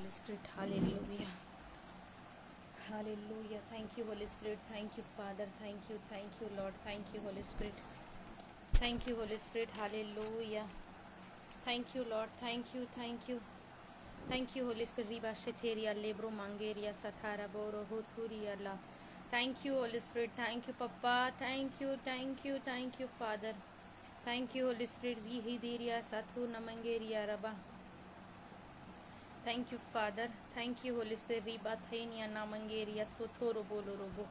Holy Spirit. Hallelujah. Hallelujah. Thank you, Holy Spirit. Thank you, Father. Thank you, Lord. Thank you, Holy Spirit. Thank you, Holy Spirit. Hallelujah. Thank you, Lord. Thank you, thank you. Thank you, Holy Spirit. Riba shetheria, lebro mangeria, sathara boro hothuria la. Thank you, Holy Spirit. Thank you, Papa. Thank you, thank you, Father. Thank you, Holy Spirit. Rihidiria, sathu namangeria raba. Thank you, Father. Thank you, Holy Spirit. Riba thenia namangeria, sothoro bolo robo.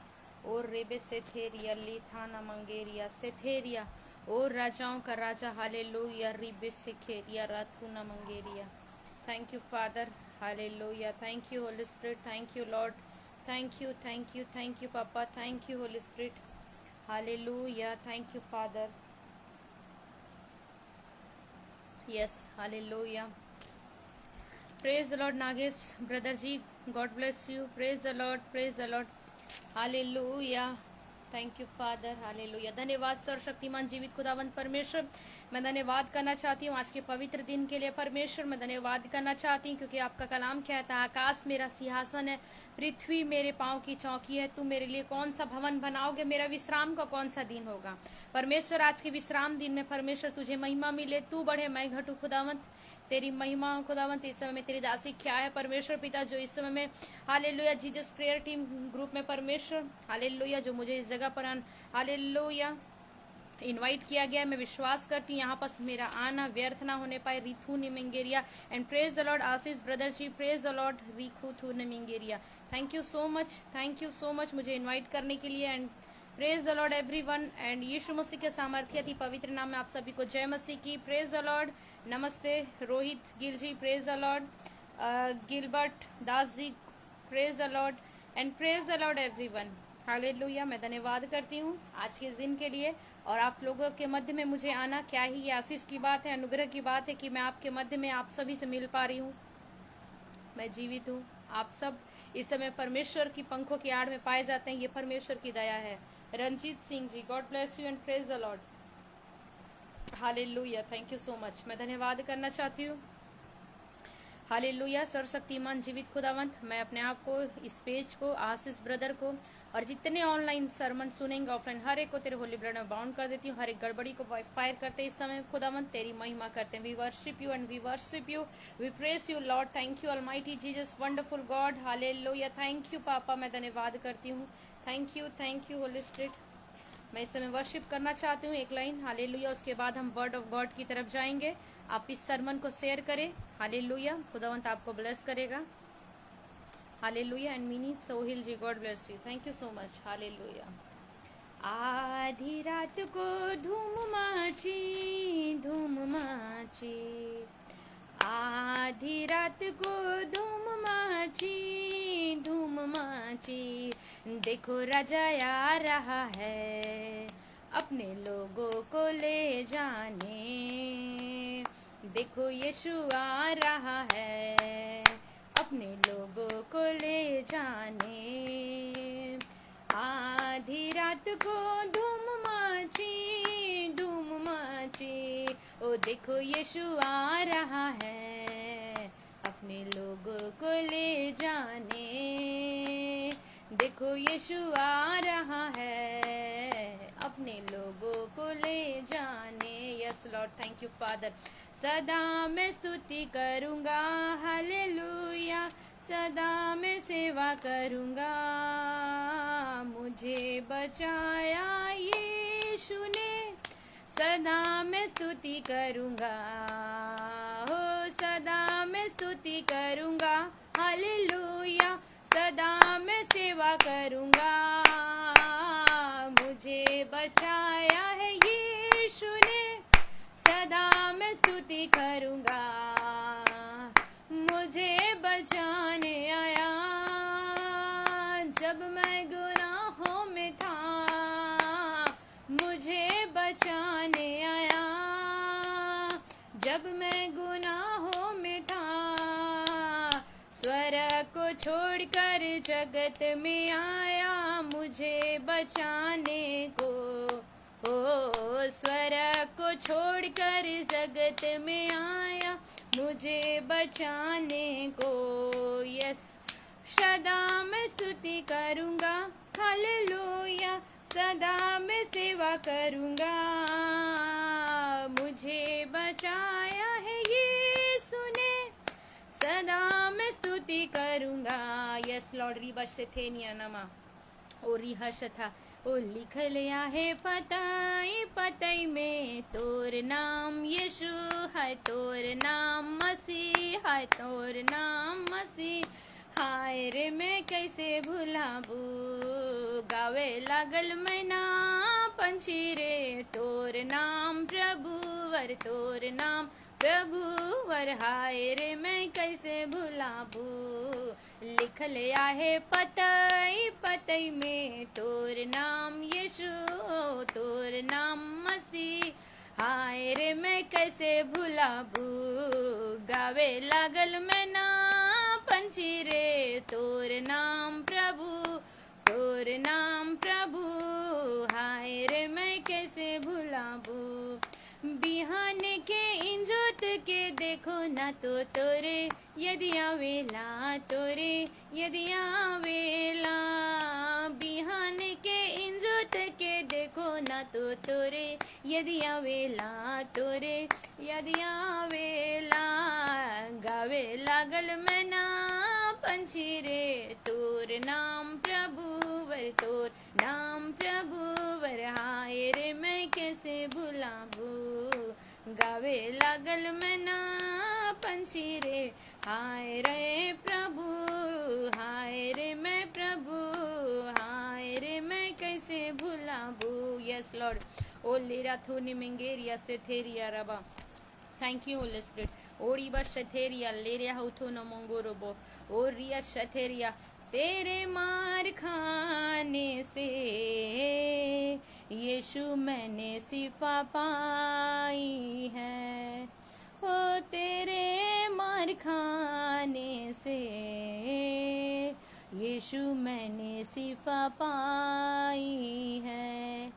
और रेबे सेथेरिया लेथाना मंगेरिया सेथेरिया और राजाओं का राजा hallelujah रिबे सेखेरिया राथुना मंगेरिया. Thank you, Father. Hallelujah. Thank you, Holy Spirit. Thank you, Lord. Thank you, Papa. Thank you, Holy Spirit. Hallelujah. Thank you, Father. Yes, hallelujah. Praise the Lord, Nagesh, brother ji. God bless you. Praise the Lord. Praise the Lord. Hallelujah. Thank you father. Hallelujah. धन्यवाद सर्वशक्तिमान जीवित खुदावंत परमेश्वर. मैं धन्यवाद करना चाहती हूँ आज के पवित्र दिन के लिए परमेश्वर. मैं धन्यवाद करना चाहती हूँ क्योंकि आपका कलाम कहता है आकाश मेरा सिंहासन है, पृथ्वी मेरे पाँव की चौकी है. तू मेरे लिए कौन सा भवन बनाओगे, मेरा विश्राम का कौन सा दिन होगा. परमेश्वर आज के विश्राम दिन में परमेश्वर तुझे महिमा मिले, तू बढ़े मैं घटू खुदावंत. तेरी महिमा हो खुदावंत. इस समय में तेरी दासी क्या है परमेश्वर पिता जो इस समय में hallelujah Jesus prayer team group में परमेश्वर हालेलुया जो मुझे इस जगह पर हालेलुया इनवाइट किया गया. मैं विश्वास करती हूँ यहाँ पर मेरा आना व्यर्थ ना होने पाए. रिथू निमिंगेरिया and praise the lord Ashish brother ji. Praise the lord रिखू थू निमिंगेरिया. थैंक यू सो मच मुझे इनवाइट करने के लिए. And praise the lord everyone. एंड यीशु मसीह के सामर्थ्य अति पवित्र नाम में आप सभी को जय मसीह की. Praise the lord. नमस्ते Rohit Gill ji. Praise the lord. Gilbert Das ji. Praise the lord and praise the lord everyone. Hallelujah. मैं धन्यवाद करती हूँ आज के इस दिन के लिए और आप लोगों के मध्य में मुझे आना. क्या ही ये आशीष की बात है, अनुग्रह की बात है कि मैं आपके मध्य में आप सभी से मिल पा रही हूँ. मैं जीवित हूँ. आप सब इस समय परमेश्वर की पंखों की आड़ में पाए जाते हैं. ये परमेश्वर की दया है. Ranjit Singh ji. God bless you and praise the lord. Hallelujah. Thank you so much. मैं धन्यवाद करना चाहती हूँ. हालेलुया. सर्वशक्तिमान जीवित खुदावंत. मैं अपने आप को इस पेज को आशीष ब्रदर को और जितने ऑनलाइन सरमन सुनेंगे ऑफलाइन हर एक को तेरे होली ब्लड में बाउंड कर देती हूँ. हर एक गड़बड़ी को फायर करते इस समय खुदावंत तेरी महिमा करते हैं. We worship you and we worship you. We praise you Lord. Thank you almighty Jesus wonderful God. Hallelujah. Thank you papa. मैं धन्यवाद करती हूँ. Thank you Holi spirit. मैं इस समय वर्शिप करना चाहती हूँ एक लाइन. हालेलुया. उसके बाद हम वर्ड ऑफ गॉड की तरफ जाएंगे. आप इस सरमन को शेयर करें. हालेलुया. खुदावंत आपको ब्लेस करेगा. Hallelujah. And Mini Sohil ji. God bless you. Thank you so much. Hallelujah. आधी रात को धूम माची, आधी रात को धूम माची, देखो राजा आ रहा है अपने लोगों को ले जाने. देखो यीशु आ रहा है अपने लोगों को ले जाने. आधी रात को धूम माची, ओ देखो यीशु आ रहा है अपने लोगों को ले जाने. देखो यीशु आ रहा है अपने लोगों को ले जाने. Yes Lord. Thank you father. सदा मैं स्तुति करूँगा. हालेलुया. सदा मैं सेवा करूँगा. मुझे बचाया यीशु ने. सदा मैं स्तुति करूँगा. हो सदा मैं स्तुति करूँगा. हालेलुया. सदा मैं सेवा करूँगा. मुझे बचाया है यीशु ने. सदा मैं स्तुति करूँगा. मुझे बचाने आया जब मैं गुनाहों में था. मुझे बचाने आया जब मैं गुनाहों में था. स्वर्ग को छोड़कर जगत में आया मुझे बचाने को. ओ स्वर्ग को छोड़कर जगत में आया मुझे बचाने को. यस, सदा मैं स्तुति करूँगा, हालेलुया, सदा मैं सेवा करूँगा। मुझे बचाया है यीशु ने, सदा मैं स्तुति करूँगा। यस लॉर्ड, रिबशते थे नियनमा ओ रिहर्ष था, ओ लिख लिया है पताई में तोर नाम यीशु है, तोर नाम मसीह है, तोर नाम मसीह। हाय रे मैं कैसे भुलाबू, गावे लागल मैं ना पंछी रे, तोर नाम प्रभुवर, तोर नाम प्रभुवर। हाय रे मैं कैसे भुलाबू, लिख लिया है पतई में तोर नाम यीशु, तोर नाम मसीह। हाय रे मैं कैसे भुलाबू, गावे लागल मैं ना पंछी रे, तोर नाम प्रभु, तोर नाम प्रभु। हाय रे मैं कैसे भुलाबू, बिहान के इंजोत के देखो ना तो तोरे, यदि आवेला तोरे, यदि आवेला। बिहान के इंजोत के देखो ना तो तोरे, यदि आवेला तोरे, यदि आवेला। गावे लागल मैं ना पंछी रे, तोर नाम प्रभुवर, तोर नाम प्रभुवर। हाय रे मैं कैसे भुलाबू, गावे लागल मैं ना पंछी रे। हाय रे प्रभु, हाय रे मैं प्रभु, हाय रे मैं कैसे भुलाबू। यस लॉर्ड, ओ लेरा थोनी मेंगेरिया से थेरिया रबा, थैंक यू होली स्पिरिट। ओरी बस शथेरिया लेरिया हाउथो न मंगोरोबो, ओ रिया शथेरिया। तेरे मार खाने से यीशु मैंने शिफा पाई है, ओ तेरे मार खाने से यीशु मैंने शिफा पाई है,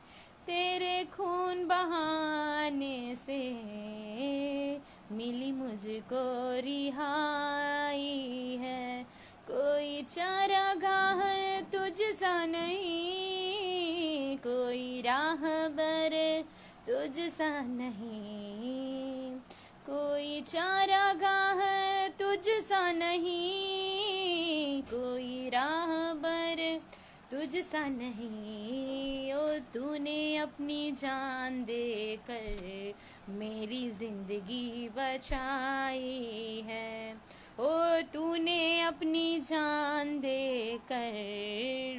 तेरे खून बहाने से मिली मुझको रिहाई है। कोई चारागाह तुझ सा नहीं, कोई राहबर तुझ सा नहीं, कोई चारागाह तुझ सा नहीं, कोई राहबर तुझ सा नहीं। ओ तूने अपनी जान देकर मेरी जिंदगी बचाई है, ओ तूने अपनी जान देकर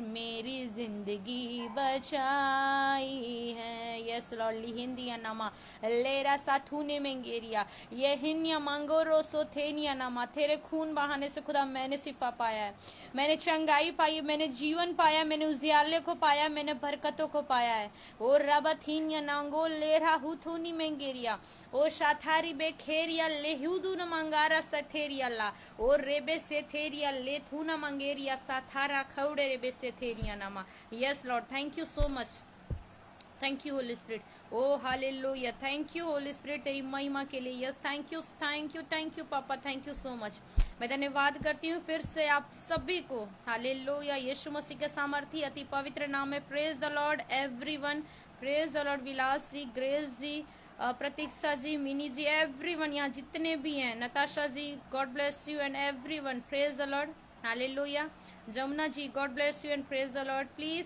मेरी जिंदगी बचाई है। यस लॉर्ड, हिंदी नामा लेरा साथूने मेंगेरिया, ये हिन्या मांगो रोसो थेनिया नामा। तेरे खून बहाने से खुदा मैंने शिफा पाया है, मैंने चंगाई पाई, मैंने जीवन पाया, मैंने उजियाले को पाया, मैंने बरकतों को पाया है। ओ रबथीनिया नांगो लेरा हुथूनी मेंगेरिया, ओ शाथारी बेखेरिया लेहुदू न मंगारा सथेरिया ला, ओ रेबे सेथेरिया लेथूना मंगेरिया साथारा खौड़े रेबे सेथेरिया नामा। Yes Lord, thank you so much, thank you Holi Spirit. Oh hallelujah, thank you Holi Spirit तेरी महिमा के लिए। Yes thank you thank you thank you papa, thank you so much. मैं धन्यवाद करती हूँ फिर से आप सभी को। हालेलुया, यीशु मसीह के सामर्थी अति पवित्र नाम में। Praise the lord everyone, praise the lord. Vilas ji, Grace ji, Pratiksha ji, Mini ji, everyone यहाँ जितने भी हैं, Natasha ji, God bless you and everyone, praise the lord. Hallelujah. Jamuna ji, God bless you and praise the lord. Please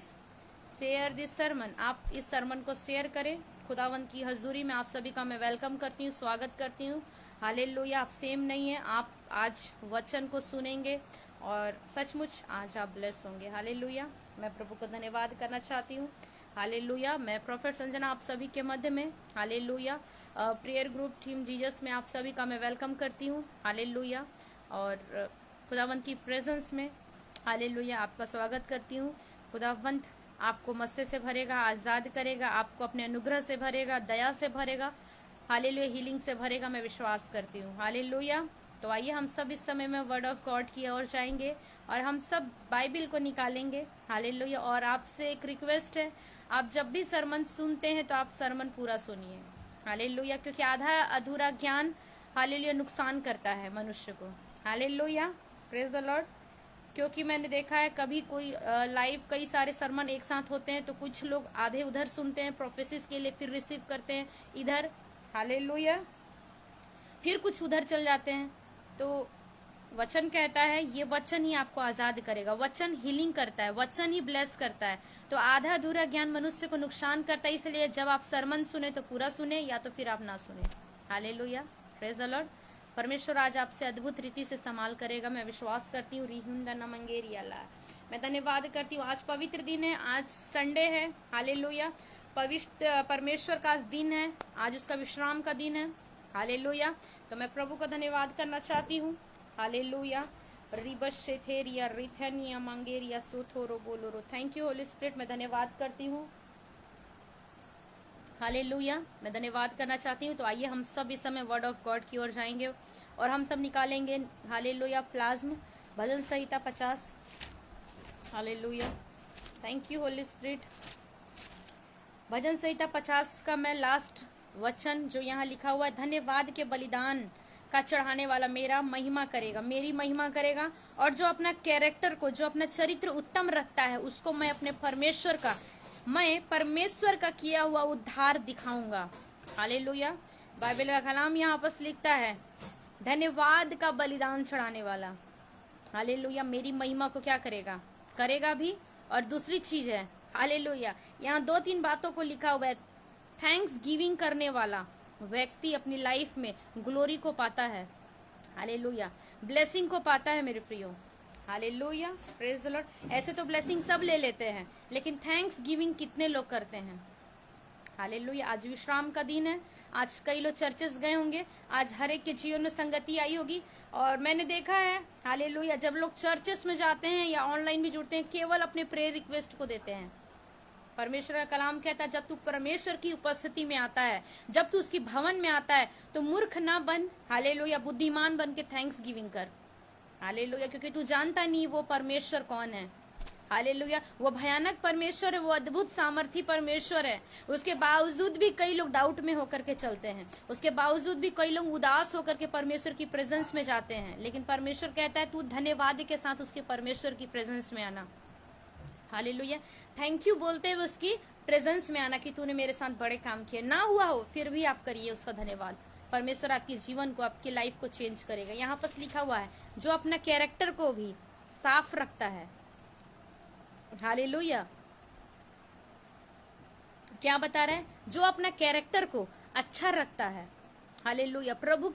share this sermon, आप इस सरमन को शेयर करें। खुदावंत की हजूरी में आप सभी का मैं वेलकम करती हूँ, स्वागत करती हूँ। हालेलुया, आप सेम नहीं है, आप आज वचन को सुनेंगे और सचमुच आज आप ब्लेस होंगे। हालेलुया, मैं प्रभु को धन्यवाद करना चाहती हूँ। हालेलुया, मैं प्रोफेट संजना आप सभी के मध्य में। Hallelujah, prayer group team Jesus में आप सभी का मैं वेलकम करती हूँ। हालेलुया, और खुदावंत की प्रेजेंस में हालेलुया आपका स्वागत करती हूँ। खुदावंत आपको मस्से से भरेगा, आज़ाद करेगा, आपको अपने अनुग्रह से भरेगा, दया से भरेगा। हालेलुया, हीलिंग से भरेगा, मैं विश्वास करती हूँ। हालेलुया। तो आइए हम सब इस समय में वर्ड ऑफ गॉड की ओर जाएंगे और हम सब बाइबिल को निकालेंगे। हालेलुया। और आपसे एक रिक्वेस्ट है, आप जब भी सरमन सुनते हैं तो आप सरमन पूरा सुनिए। हालेलुया, क्योंकि आधा अधूरा ज्ञान हालेलुया नुकसान करता है मनुष्य को। Hallelujah, praise the Lord. क्योंकि मैंने देखा है कभी कोई लाइव कई सारे सरमन एक साथ होते हैं तो कुछ लोग आधे उधर सुनते हैं प्रोफेसिस के लिए, फिर रिसीव करते हैं इधर, हालेलुया, फिर कुछ उधर चल जाते हैं। तो वचन कहता है ये वचन ही आपको आजाद करेगा, वचन हीलिंग करता है, वचन ही ब्लेस करता है। तो आधा अधूरा ज्ञान मनुष्य को नुकसान करता है, इसलिए जब आप सरमन सुने तो पूरा सुने, या तो फिर आप ना सुने। Hallelujah, praise the Lord. परमेश्वर आज आपसे अद्भुत रीति से इस्तेमाल करेगा, मैं विश्वास करती हूँ। रिहुंदा नमंगेरियाला, मैं धन्यवाद करती हूँ। आज पवित्र दिन है, आज संडे है, हालेलुया, पवित्र परमेश्वर का आज दिन है, आज उसका विश्राम का दिन है, हालेलुया। तो मैं प्रभु का धन्यवाद करना चाहती हूँ, हालेलुया। रिबशेथेरिया रिथेनिया मंगेरिया सोथोरो बोलोरो, थैंक यू होली स्पिरिट, मैं धन्यवाद करती हूँ, हालेलुया, मैं धन्यवाद करना चाहती हूँ। तो आइए हम सब इस समय वर्ड ऑफ गॉड की ओर जाएंगे और हम सब निकालेंगे, हालेलुया, प्लाज्म भजन संहिता 50, hallelujah, thank you Holi spirit. भजन संहिता 50 का मैं लास्ट वचन जो यहाँ लिखा हुआ है, धन्यवाद के बलिदान का चढ़ाने वाला मेरा महिमा करेगा, मेरी महिमा करेगा, और जो अपना कैरेक्टर को, जो अपना चरित्र उत्तम रखता है, उसको मैं अपने परमेश्वर का किया हुआ उद्धार दिखाऊंगा, हालेलुया। बाइबल का कलाम यहाँ पर लिखता है, धन्यवाद का बलिदान चढ़ाने वाला, हालेलुया, मेरी महिमा को क्या करेगा, करेगा भी। और दूसरी चीज है, हालेलुया, यहाँ 2-3 बातों को लिखा हुआ है। थैंक्स गिविंग करने वाला व्यक्ति अपनी लाइफ में ग्लोरी को पाता है, हालेलुया, ब्लेसिंग को पाता है मेरे प्रियो, हालेलुया, प्रेज द लॉर्ड। ऐसे तो ब्लेसिंग सब ले लेते हैं, लेकिन थैंक्स गिविंग कितने लोग करते हैं, हालेलुया। आज विश्राम का दिन है, आज कई लोग चर्चेस गए होंगे, आज हर एक के जीवन में संगति आई होगी, और मैंने देखा है, हालेलुया, जब लोग चर्चेस में जाते हैं या ऑनलाइन भी जुड़ते हैं, केवल अपने प्रेयर रिक्वेस्ट को देते हैं। परमेश्वर का कलाम कहता है, जब तू परमेश्वर की उपस्थिति में आता है, जब तू उसकी भवन में आता है, तो मूर्ख ना बन, हालेलुया, बुद्धिमान बन के थैंक्स गिविंग कर, हालेलुया, क्योंकि तू जानता नहीं वो परमेश्वर कौन है, हालेलुया। वो भयानक परमेश्वर है, वो अद्भुत सामर्थी परमेश्वर है। उसके बावजूद भी कई लोग डाउट में होकर के चलते हैं, उसके बावजूद भी कई लोग उदास होकर के परमेश्वर की प्रेजेंस में जाते हैं, लेकिन परमेश्वर कहता है तू धन्यवाद के साथ उसके परमेश्वर की प्रेजेंस में आना, हालेलुया, थैंक यू बोलते हुए उसकी प्रेजेंस में आना कि तूने मेरे साथ बड़े काम किए, ना हुआ हो फिर भी आप करिए उसका धन्यवाद। परमेश्वर आपके जीवन को, आपकी लाइफ को चेंज करेगा। यहाँ पर लिखा हुआ है, जो अपना कैरेक्टर को भी साफ रखता है, हालेलुया, क्या बता रहा है, जो अपना कैरेक्टर को अच्छा रखता है, हालेलुया, प्रभु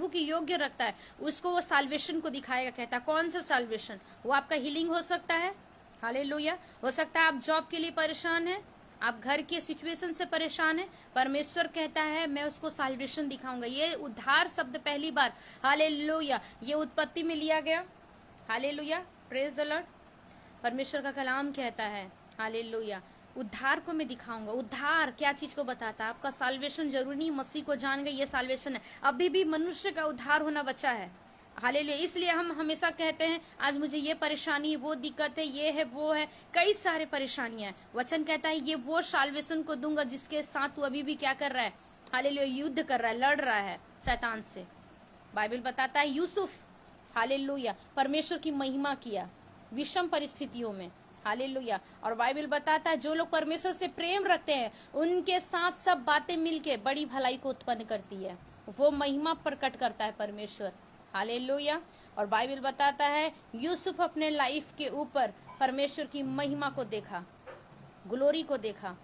के योग्य रखता है, उसको वो साल्वेशन को दिखाएगा। कहता है कौन सा साल्वेशन, वो आपका हीलिंग हो सकता है, हालेलुया, हो सकता है आप जॉब के लिए परेशान हैं, आप घर के सिचुएशन से परेशान हैं, परमेश्वर कहता है मैं उसको साल्वेशन दिखाऊंगा। ये उद्धार शब्द पहली बार, हालेलुया, ये उत्पत्ति में लिया गया, हालेलुया, प्रेज द लॉर्ड। परमेश्वर का कलाम कहता है, हालेलुया, उद्धार को मैं दिखाऊंगा। उद्धार क्या चीज को बताता है, आपका साल्वेशन जरूरी नहीं, मसीह को जान गए ये साल्वेशन है, अभी भी मनुष्य का उद्धार होना बचा है, हालेलुया। इसलिए हम हमेशा कहते हैं आज मुझे ये परेशानी, वो दिक्कत है, ये है, वो है, कई सारे परेशानियां हैं। वचन कहता है ये वो साल्वेशन को दूंगा जिसके साथ तू अभी भी क्या कर रहा है, हालेलुया, युद्ध कर रहा है, लड़ रहा है शैतान से। बाइबल बताता है यूसुफ, हालेलुया, परमेश्वर की महिमा किया विषम परिस्थितियों में, हालेलुया। और बाइबल बताता है जो लोग परमेश्वर से प्रेम रखते हैं उनके साथ सब बातें मिलके बड़ी भलाई को उत्पन्न करती है, वो महिमा प्रकट करता है परमेश्वर, हालेलुया। और बाइबल बताता है यूसुफ अपने लाइफ के ऊपर परमेश्वर की महिमा को देखा, ग्लोरी को देखा,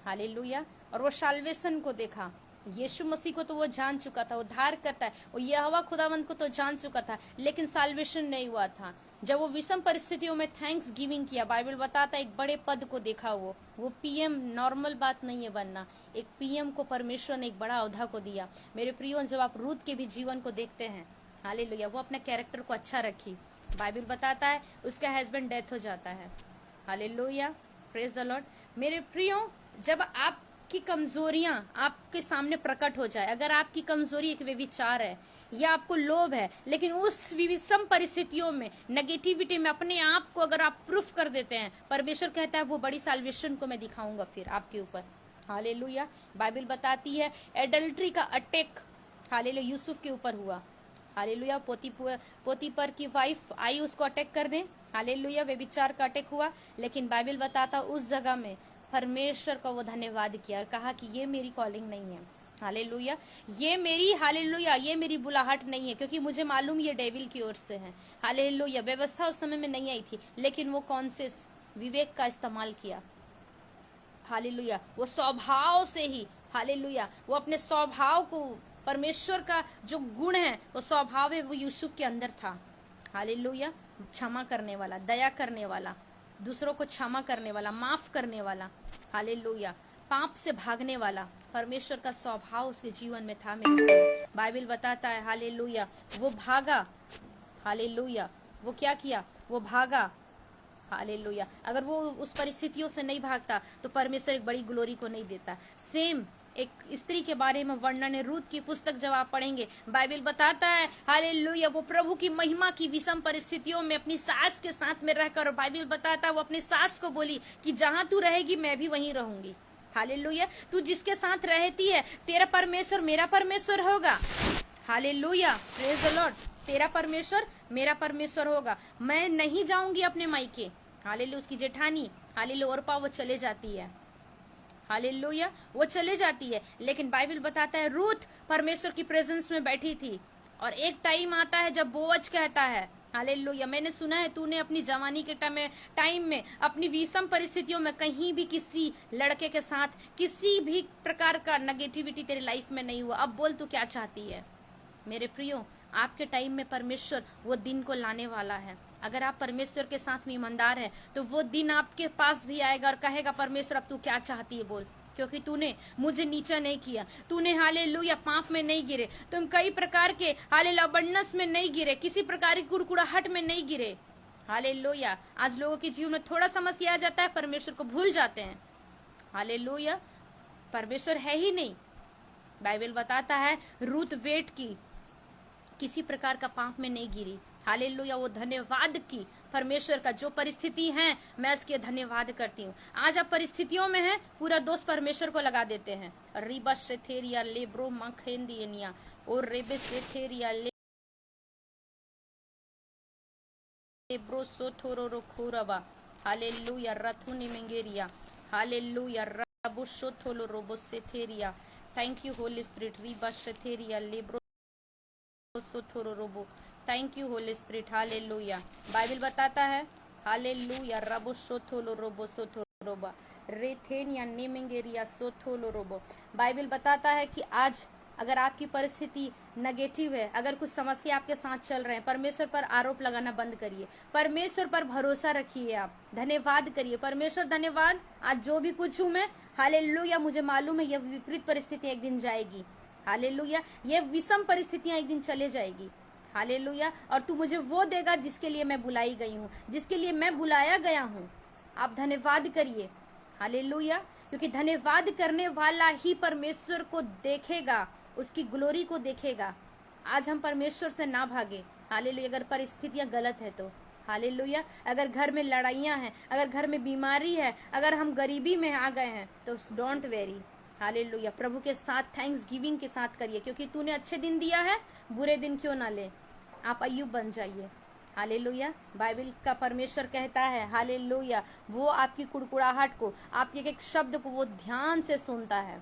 हालेलुया, और वो साल्वेशन को देखा। यीशु मसीह को तो वो जान चुका था, उद्धार करता है, वो यहोवा खुदावंद को तो जान चुका था, लेकिन साल्वेशन नहीं हुआ था। जब वो विषम परिस्थितियों में थैंक्स गिविंग किया, बाइबल बताता है एक बड़े पद को देखा, वो पीएम, नॉर्मल बात नहीं है बनना, एक पीएम को परमेश्वर ने एक बड़ा औहदा को दिया। मेरे प्रियो, जब आप रूत के भी जीवन को देखते हैं, हालेलुया, वो अपने कैरेक्टर को अच्छा रखी, बाइबल बताता है उसका हस्बैंड डेथ हो जाता है, हालेलुया, प्रेज द लॉर्ड। मेरे प्रियो, जब आपकी कमजोरियां आपके सामने प्रकट हो जाए, अगर आपकी कमजोरी एक व्यभिचार है या आपको लोभ है, लेकिन उस विषम परिस्थितियों में, नेगेटिविटी में अपने आप को अगर आप प्रूफ कर देते हैं, परमेश्वर कहता है वो बड़ी साल्वेशन को मैं दिखाऊंगा फिर आपके ऊपर, हालेलुया। बाइबल बताती है एडल्ट्री का अटैक, हालेलुया, यूसुफ के ऊपर हुआ, हालेलुया। पोतीपर की वाइफ आई उसको अटैक करने, हालेलुया, व्यभिचार का अटैक हुआ, लेकिन बाइबल बताता उस जगह में परमेश्वर का वो धन्यवाद किया और कहा कि ये मेरी कॉलिंग नहीं है, हालेलुया, ये मेरी, हालेलुया, ये मेरी बुलाहट नहीं है, क्योंकि मुझे मालूम ये डेविल की ओर से है, हालेलुया। व्यवस्था उस समय में नहीं आई थी, लेकिन वो कौन से विवेक का इस्तेमाल किया, हालेलुया, वो स्वभाव से ही, हालेलुया, वो अपने स्वभाव को, परमेश्वर का जो गुण है, वो स्वभाव है, वो यूसुफ के अंदर था, हालेलुया, क्षमा करने वाला, दया करने वाला, दूसरों को क्षमा करने वाला, माफ करने वाला, हालेलुया, पाप से भागने वाला, परमेश्वर का स्वभाव उसके जीवन में था। मेरे भाई, बाइबल बताता है, हालेलुया, वो भागा, हालेलुया, वो क्या किया, वो भागा, हालेलुया। अगर वो उस परिस्थितियों से नहीं भागता तो परमेश्वर एक बड़ी ग्लोरी को नहीं देता। सेम एक स्त्री के बारे में वर्णन है, रूत की पुस्तक जब आप पढ़ेंगे, बाइबल बताता है, हालेलुया, वो प्रभु की महिमा की विषम परिस्थितियों में अपनी सास के साथ में रहकर, और बाइबल बताता है वो अपनी सास को बोली कि जहां तू रहेगी मैं भी वहीं रहूंगी, हालेलुया, तू जिसके साथ रहती है तेरा परमेश्वर मेरा परमेश्वर होगा, हालेलुया, प्रेज द लॉर्ड, तेरा परमेश्वर मेरा परमेश्वर होगा, मैं नहीं जाऊंगी अपने मायके, हालेलुया। उसकी जेठानी, हालेलुया, ओरपा, वो चले जाती है, हालेलुया, वो चले जाती है, लेकिन बाइबल बताता है रूथ परमेश्वर की प्रेजेंस में बैठी थी, और एक टाइम आता है जब बोअज कहता है, हालेलुया, मैंने सुना है तूने अपनी जवानी के टाइम में अपनी विषम परिस्थितियों में कहीं भी किसी लड़के के साथ किसी भी प्रकार का नेगेटिविटी तेरे लाइफ में नहीं हुआ, अब बोल तू क्या चाहती है। मेरे प्रियो, आपके टाइम में परमेश्वर वो दिन को लाने वाला है। अगर आप परमेश्वर के साथ में ईमानदार है तो वो दिन आपके पास भी आएगा और कहेगा, परमेश्वर अब तू क्या चाहती है बोल, क्योंकि तूने मुझे नीचा नहीं किया, तूने हालेलुया पाप में नहीं गिरे, तुम कई प्रकार के हालेलुया बन्नस में नहीं गिरे, किसी प्रकार की कुड़कुड़ाहट में नहीं गिरे, हालेलुया। आज लोगों के जीवन में थोड़ा समस्या आ जाता है, परमेश्वर को भूल जाते हैं, हालेलुया, परमेश्वर है ही नहीं। बाइबल बताता है रूथ वेट की, किसी प्रकार का पाप में नहीं गिरी, हालेलुया, वो धन्यवाद की, परमेश्वर का जो परिस्थिति है मैं उसके धन्यवाद करती हूँ। आज आप परिस्थितियों में हैं, पूरा दोष परमेश्वर को लगा देते हैं, रिबा सेथेरिया लेब्रो मखेंदियनिया और रेबे सेथेरिया लेब्रो सोथोरो खोरबा, हालेलुया, रथुनी मेंगेरिया, हालेलुया, रबो सोथोलो रोबो सेथेरिया, थैंक यू होली स्पिरिट, रिबा सेथेरिया लेब्रो सोथोरो रोबो, thank you Holi spirit, hallelujah. Bible बताता है, हालेलुया, रबो सोथोलो रोबो सोथोरोबा रेथेन या नेमेंगेरिया सोथोलो रोबो। बाइबल बताता है कि आज अगर आपकी परिस्थिति नेगेटिव है, अगर कुछ समस्या आपके साथ चल रहे हैं, परमेश्वर पर आरोप लगाना बंद करिए, परमेश्वर पर भरोसा रखिए, आप धन्यवाद करिए, परमेश्वर धन्यवाद, आज जो भी कुछ हूं मैं, हालेलुया, मुझे मालूम है यह विपरीत परिस्थिति एक दिन जाएगी, हालेलुया, ये विषम परिस्थितियां एक दिन चले जाएगी, हालेलुया, और तू मुझे वो देगा जिसके लिए मैं बुलाई गई हूँ, जिसके लिए मैं बुलाया गया हूँ। आप धन्यवाद करिए, हालेलुया, क्योंकि धन्यवाद करने वाला ही परमेश्वर को देखेगा, उसकी ग्लोरी को देखेगा। आज हम परमेश्वर से ना भागे, हालेलुया, अगर परिस्थितियां गलत है तो, हालेलुया, अगर घर में लड़ाइयां हैं, अगर घर में बीमारी है, अगर हम गरीबी में आ गए हैं तो डोंट वेरी, हालेलुया, प्रभु के साथ थैंक्स गिविंग के साथ करिए, क्योंकि तूने अच्छे दिन दिया है, बुरे दिन क्यों ना ले। आप अय्यूब बन जाइए, हालेलुया। बाइबल का परमेश्वर कहता है, हालेलुया, वो आपकी कुड़कुड़ाहट को, आपके एक शब्द को वो ध्यान से सुनता है,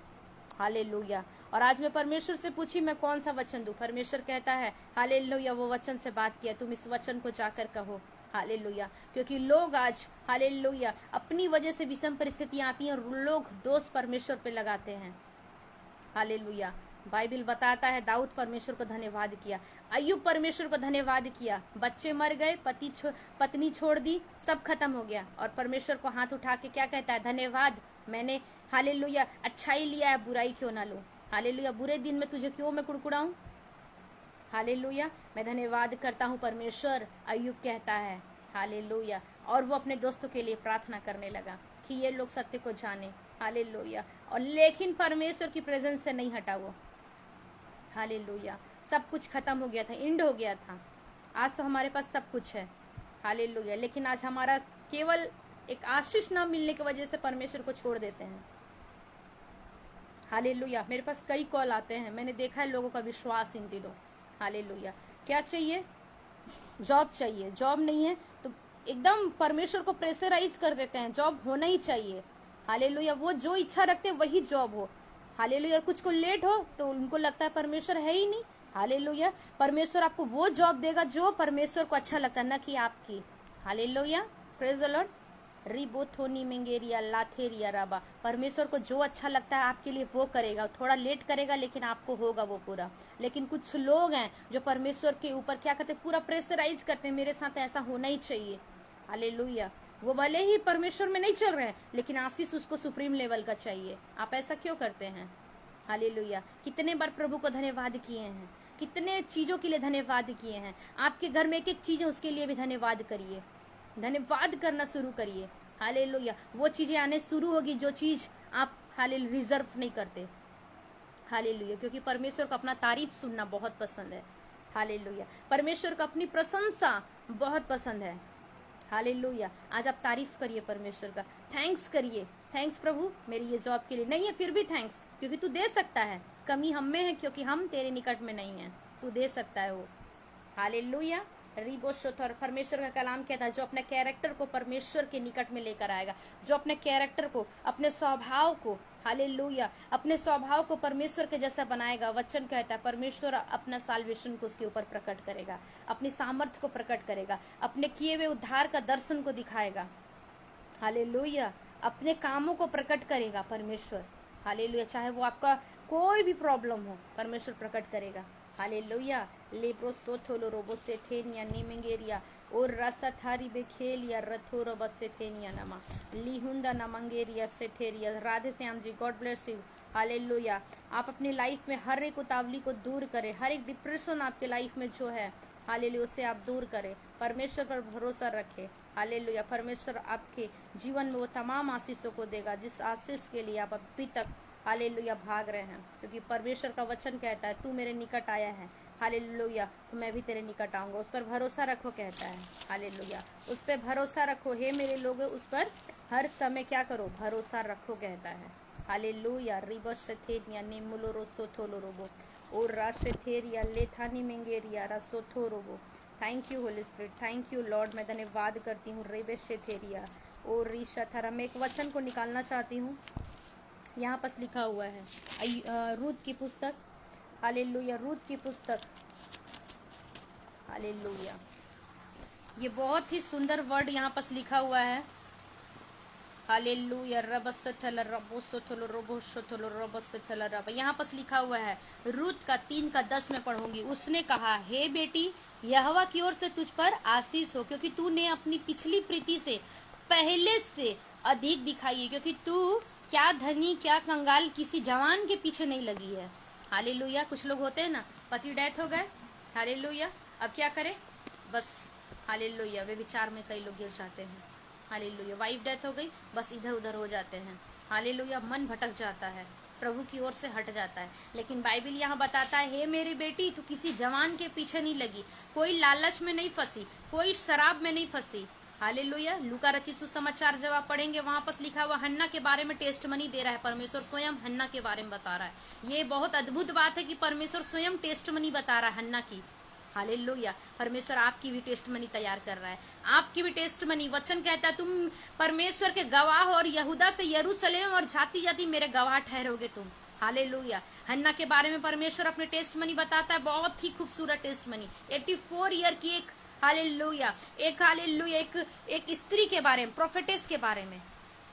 हालेलुया। और आज मैं परमेश्वर से पूछी मैं कौन सा वचन दूं, परमेश्वर कहता है, हालेलुया, वो वचन से बात किया, तुम इस वचन को जाकर कहो, हालेलुया, क्योंकि लोग आज, हालेलुया, अपनी वजह से विषम परिस्थितियां आती हैं और लोग दोष परमेश्वर पे लगाते हैं, हालेलुया। बाइबल बताता है दाऊद परमेश्वर को धन्यवाद किया, अय्यूब परमेश्वर को धन्यवाद किया, बच्चे मर गए, पत्नी छोड़ दी, सब खत्म हो गया, और परमेश्वर को हाथ उठा के क्या कहता है, धन्यवाद, मैंने हालेलुया अच्छाई लिया है, बुराई क्यों ना लूं, हालेलुया, बुरे दिन में तुझे क्यों मैं कुड़कुड़ाऊं, हालेलुया, मैं धन्यवाद करता हूं परमेश्वर, अय्यूब कहता है, हालेलुया। और वो अपने दोस्तों के लिए प्रार्थना करने लगा कि ये लोग सत्य को जाने, हालेलुया, और लेकिन परमेश्वर की प्रेजेंस से नहीं हटा वो, हालेलुया, सब कुछ खत्म हो गया था, एंड हो गया था। आज तो हमारे पास सब कुछ है, हालेलुया, लेकिन आज हमारा केवल एक आशीष न मिलने की वजह से परमेश्वर को छोड़ देते हैं, हालेलुया। मेरे पास कई कॉल आते हैं, मैंने देखा है लोगों का विश्वास इन दिनों, हालेलुया, क्या चाहिए? जॉब चाहिए। जॉब नहीं है तो एकदम परमेश्वर को प्रेशराइज कर देते हैं, जॉब होना ही चाहिए। हालेलुया। वो जो इच्छा रखते हैं वही जॉब हो। हालेलुया। कुछ को लेट हो तो उनको लगता है परमेश्वर है ही नहीं। हालेलुया। परमेश्वर आपको वो जॉब देगा जो परमेश्वर को अच्छा लगता है, ना कि आपकी। हालेलुया। Praise the lord. रिबोथोनी मेंगेरिया लाथेरिया राबा। परमेश्वर को जो अच्छा लगता है आपके लिए वो करेगा। थोड़ा लेट करेगा लेकिन आपको होगा वो पूरा। लेकिन कुछ लोग हैं जो परमेश्वर के ऊपर क्या करते हैं, पूरा प्रेशराइज करते हैं, मेरे साथ ऐसा होना ही चाहिए। हालेलुया। वो भले ही परमेश्वर में नहीं चल रहे हैं लेकिन आशीष उसको सुप्रीम लेवल का चाहिए। आप ऐसा क्यों करते हैं? हालेलुया। कितने बार प्रभु को धन्यवाद किए हैं, कितने चीजों के लिए धन्यवाद किए हैं। आपके घर में एक एक चीज है उसके लिए भी धन्यवाद करिए, धन्यवाद करना शुरू करिए। हालेलुया। वो चीजें आने शुरू होगी जो चीज आप हालेलुया रिजर्व नहीं करते। हालेलुया। क्योंकि परमेश्वर को अपना तारीफ सुनना बहुत पसंद है। हालेलुया। परमेश्वर को अपनी प्रशंसा बहुत पसंद है। हालेलुया। आज आप तारीफ करिए परमेश्वर का, थैंक्स करिए। थैंक्स प्रभु मेरी ये जॉब के लिए नहीं है फिर भी थैंक्स, क्योंकि तू दे सकता है। कमी हम में है क्योंकि हम तेरे निकट में नहीं है, तू दे सकता है वो। हालेलुया। रिबोशोथर। परमेश्वर का कलाम कहता है जो अपने कैरेक्टर को परमेश्वर के निकट में लेकर आएगा, जो अपने कैरेक्टर को, अपने स्वभाव को, हालेलुया, अपने स्वभाव को परमेश्वर के जैसा बनाएगा। वचन कहता है परमेश्वर अपना साल्वेशन को उसके ऊपर प्रकट करेगा, अपनी सामर्थ्य को प्रकट करेगा, अपने किए हुए उद्धार का दर्शन को दिखाएगा। हालेलुया। अपने कामों को प्रकट करेगा परमेश्वर। हालेलुया। चाहे वो आपका कोई भी प्रॉब्लम हो परमेश्वर प्रकट करेगा। हालेलुया। लेब्रो सोथोलो रोबो सेथेनिया नीमेंगेरिया और रसा थारी बेखेलिया रथोरो बसेथेनिया नमा लिहुंदा नमंगेरिया सेथेरिया। Radhe Shyam ji, God bless you. Hallelujah. आप अपनी लाइफ में हर एक उतावली को दूर करें, हर एक डिप्रेशन आपके लाइफ में जो है हालेलुया उससे आप दूर करें, परमेश्वर पर भरोसा रखें। हालेलुया। परमेश्वर आपके जीवन में वो तमाम आशीषों को देगा जिस आशीष के लिए आप अभी तक हालेलुया भाग रहे हैं, क्योंकि परमेश्वर का वचन कहता है तू मेरे निकट आया है। हालेलुया। तो मैं भी तेरे निकट आऊंगा। उस पर भरोसा रखो कहता है। हालेलुया। उस पर भरोसा रखो हे मेरे लोग, उस पर हर समय क्या करो, भरोसा रखो कहता है। हालेलुया। रिबशथेरिया नेमुलोरो सोथोलोरोबो और राशथेरिया लेथानी मेंगेरिया रासोथोरोबो। Thank you Holi spirit, thank you lord. मैं धन्यवाद करती हूँ। रेबेशथेरिया और रीशाथारा। मैं एक वचन को निकालना चाहती हूँ। यहाँ पर लिखा हुआ है रूत की पुस्तक। हालेलुया। रूत की पुस्तक। हालेलुया। ये बहुत ही सुंदर वर्ड यहाँ पर लिखा हुआ है। हालेलुया। रबसथल रबोसथल रबोसथल रबसथल रब। यहाँ पर लिखा हुआ है रूत का 3:10 में पढ़ूंगी। उसने कहा हे बेटी, यहोवा की ओर से तुझ पर आशीष हो, क्योंकि तूने अपनी पिछली प्रीति से पहले से अधिक दिखाई है, क्योंकि तू क्या धनी क्या कंगाल किसी जवान के पीछे नहीं लगी है। हालेलुया। कुछ लोग होते हैं ना, पति डेथ हो गए, हालेलुया, अब क्या करें, बस हालेलुया वे विचार में कई लोग गिर जाते हैं। हालेलुया। वाइफ डेथ हो गई, बस इधर उधर हो जाते हैं। हालेलुया। मन भटक जाता है, प्रभु की ओर से हट जाता है। लेकिन बाइबल यहाँ बताता है हे मेरी बेटी, तू किसी जवान के पीछे नहीं लगी, कोई लालच में नहीं फंसी, कोई शराब में नहीं फंसी। हालेलुया। लूका रचित सुसमाचार जब आप पढ़ेंगे वहां पर लिखा हुआ हन्ना के बारे में टेस्टमनी दे रहा है परमेश्वर, स्वयं हन्ना के बारे में बता रहा है। ये बहुत अद्भुत बात है कि परमेश्वर स्वयं टेस्टमनी बता रहा है हन्ना की। हालेलुया। परमेश्वर आपकी भी टेस्ट मनी तैयार कर रहा है, आपकी भी टेस्ट मनी। वचन कहता है तुम परमेश्वर के गवाह हो और यहूदा से यरूशलेम और जाति जाति मेरे गवाह ठहरोगे तुम। हालेलुया। हन्ना के बारे में परमेश्वर अपने टेस्ट मनी बताता है, बहुत ही खूबसूरत टेस्ट मनी। 84 ईयर की एक हालेलुया एक स्त्री के बारे में, प्रोफेटेस के बारे में,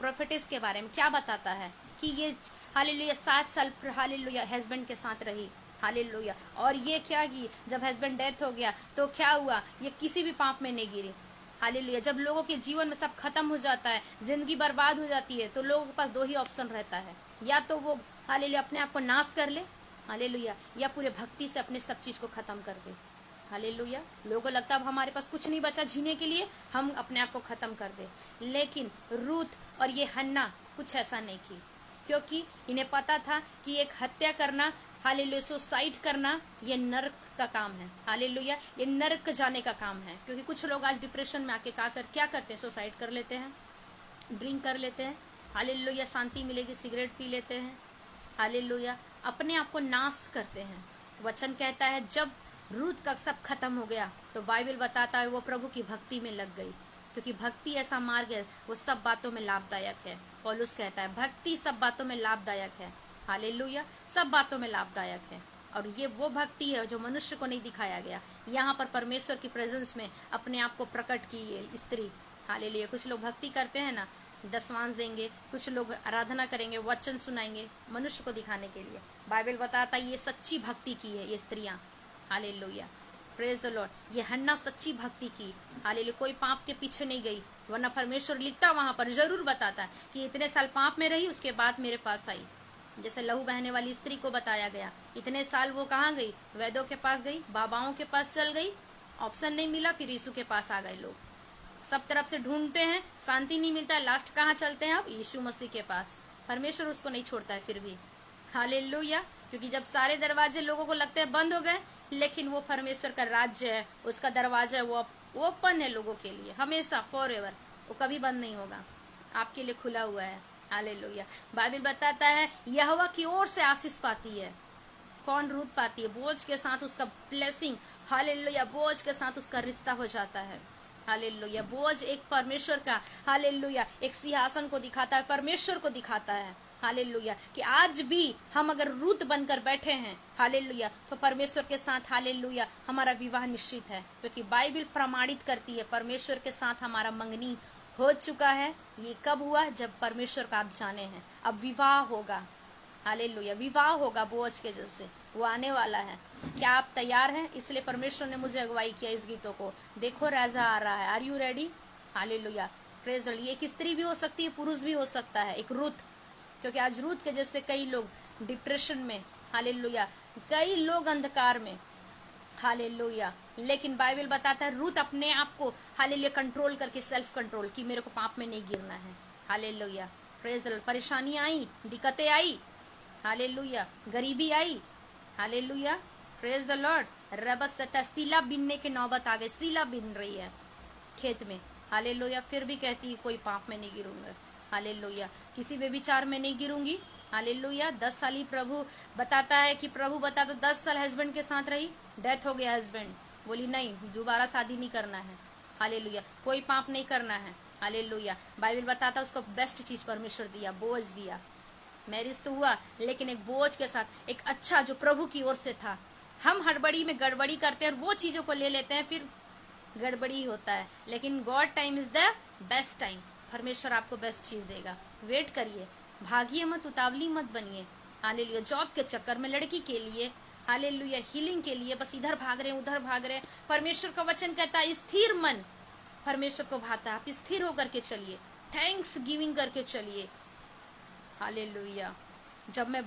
प्रोफेटेस के बारे में क्या बताता है कि ये हालेलुया 7 साल हालेलुया हस्बैंड के साथ रही। हालेलुया। और ये क्या की जब हस्बैंड डेथ हो गया तो क्या हुआ, ये किसी भी पाप में नहीं गिरी। हालेलुया। जब लोगों के जीवन में सब खत्म हो जाता है, जिंदगी बर्बाद हो जाती है, तो लोगों के पास 2 ही ऑप्शन रहता है, या तो वो हालेलुया अपने आप को नाश कर ले, हालेलुया, या पूरे भक्ति से अपने सब चीज को खत्म कर दे। हालेलुया। लोगों को लगता है अब हमारे पास कुछ नहीं बचा जीने के लिए, हम अपने आप को खत्म कर दे। लेकिन रूथ और ये हन्ना कुछ ऐसा नहीं की, क्योंकि इन्हें पता था कि एक हत्या करना, हालेलुया, सुसाइड करना, ये नरक का काम है। हालेलुया। ये नरक जाने का काम है। क्योंकि कुछ लोग आज डिप्रेशन में आके क्या करते हैं, सुसाइड कर लेते हैं, ड्रिंक कर लेते हैं। हालेलुया। शांति मिलेगी, सिगरेट पी लेते हैं। हालेलुया। अपने आप को नाश करते हैं। वचन कहता है जब रूत का सब खत्म हो गया, तो बाइबल बताता है वो प्रभु की भक्ति में लग गई, क्योंकि भक्ति ऐसा मार्ग है वो सब बातों में लाभदायक है। पौलुस कहता है भक्ति सब बातों में लाभदायक है। हालेलुया, सब बातों में लाभदायक है। और ये वो भक्ति है जो मनुष्य को नहीं दिखाया गया। यहाँ पर परमेश्वर की प्रेजेंस में अपने आप को प्रकट की ये स्त्री। हालेलुया, कुछ लोग भक्ति करते हैं ना, दशमांश देंगे, कुछ लोग आराधना करेंगे, वचन सुनाएंगे मनुष्य को दिखाने के लिए। बाइबल बताता है ये सच्ची भक्ति की है ये स्त्रियां। Hallelujah, praise the Lord. ये हन्ना सच्ची भक्ति की। हालेलुया, कोई पाप के पीछे नहीं गई, वरना परमेश्वर लिखता वहां पर जरूर बताता है कि इतने साल पाप में रही, उसके बाद मेरे पास आई। जैसे लहू बहने वाली स्त्री को बताया गया, इतने साल वो कहाँ गई, वैद्यों के पास गई, बाबाओं के पास चल गई, ऑप्शन नहीं मिला, फिर यीशु के पास आ गए। लोग सब तरफ से ढूंढते हैं, शांति नहीं मिलता, लास्ट कहाँ चलते हैं अब, यीशु मसीह के पास। परमेश्वर उसको नहीं छोड़ता है फिर भी। हालेलुया, क्योंकि जब सारे दरवाजे लोगों को लगते हैं बंद हो गए, लेकिन वो परमेश्वर का राज्य है, उसका दरवाजा है वो ओपन है लोगों के लिए, हमेशा फॉर एवर, वो कभी बंद नहीं होगा, आपके लिए खुला हुआ है। हालेलुया, बाइबल बताता है यहोवा की ओर से आशीष पाती है। कौन? रूत पाती है, बोझ के साथ उसका ब्लेसिंग। हालेलुया, बोझ के साथ उसका रिश्ता हो जाता है। हालेलुया, बोझ एक परमेश्वर का, हालेलुया, एक सिंहासन को दिखाता है, परमेश्वर को दिखाता है। हालेलुया, कि आज भी हम अगर रूत बनकर बैठे हैं, हालेलुया, तो परमेश्वर के साथ, हालेलुया, हमारा विवाह निश्चित है, क्योंकि बाइबल प्रमाणित करती है परमेश्वर के साथ हमारा मंगनी हो चुका है। ये कब हुआ? जब परमेश्वर का आप जाने हैं। अब विवाह होगा। हालेलुया, विवाह होगा बोझ के जैसे, वो आने वाला है। क्या आप तैयार हैं? इसलिए परमेश्वर ने मुझे अगुवाई किया इस गीतों को। देखो राजा आ रहा है, are you ready? Hallelujah, praise the Lord. ये एक स्त्री भी हो सकती है, पुरुष भी हो सकता है, एक रूत, क्योंकि आज रूत के जैसे कई लोग डिप्रेशन में, हालेलुया, कई लोग अंधकार में, हालेलुया, लेकिन बाइबल बताता है रूत अपने आप को, हालेलुया, कंट्रोल करके, सेल्फ कंट्रोल, कि मेरे को पाप में नहीं गिरना है। Hallelujah, praise the Lord. परेशानी आई, दिक्कतें आई, हालेलुया, गरीबी आई, हालेलुया, प्रेज द लॉर्ड। रबस सीला बिनने के नौबत आ गई, सीला बिन रही है खेत में, हालेलुया, फिर भी कहती है कोई पाप में नहीं गिरूंगा। हालेलुया, किसी व्यभिचार में नहीं गिरूंगी। हालेलुया, 10 साल ही प्रभु बताता है कि प्रभु बताता 10 साल हस्बैंड के साथ रही, डेथ हो गया हस्बैंड, बोली नहीं दोबारा शादी नहीं करना है। हालेलुया, कोई पाप नहीं करना है। हालेलुया, बाइबल बताता उसको बेस्ट चीज परमेश्वर दिया, बोझ दिया। मैरिज तो हुआ, लेकिन एक बोझ के साथ, एक अच्छा जो प्रभु की ओर से था। हम हड़बड़ी में गड़बड़ी करते हैं और वो चीजों को ले लेते हैं, फिर गड़बड़ी होता है। लेकिन God time is the best time. परमेश्वर आपको बेस्ट चीज देगा, वेट करिए, भागिए मत, उतावली मत बनिए। हालेलुया, जॉब के चक्कर में, लड़की के लिए, हालेलुया, हीलिंग के लिए बस इधर भाग रहे हैं, उधर भाग रहे हैं। परमेश्वर का वचन कहता है स्थिर मन परमेश्वर को भाता है। आप स्थिर होकर के चलिए, थैंक्स गिविंग करके चलिए। हालेलुया, जब मैं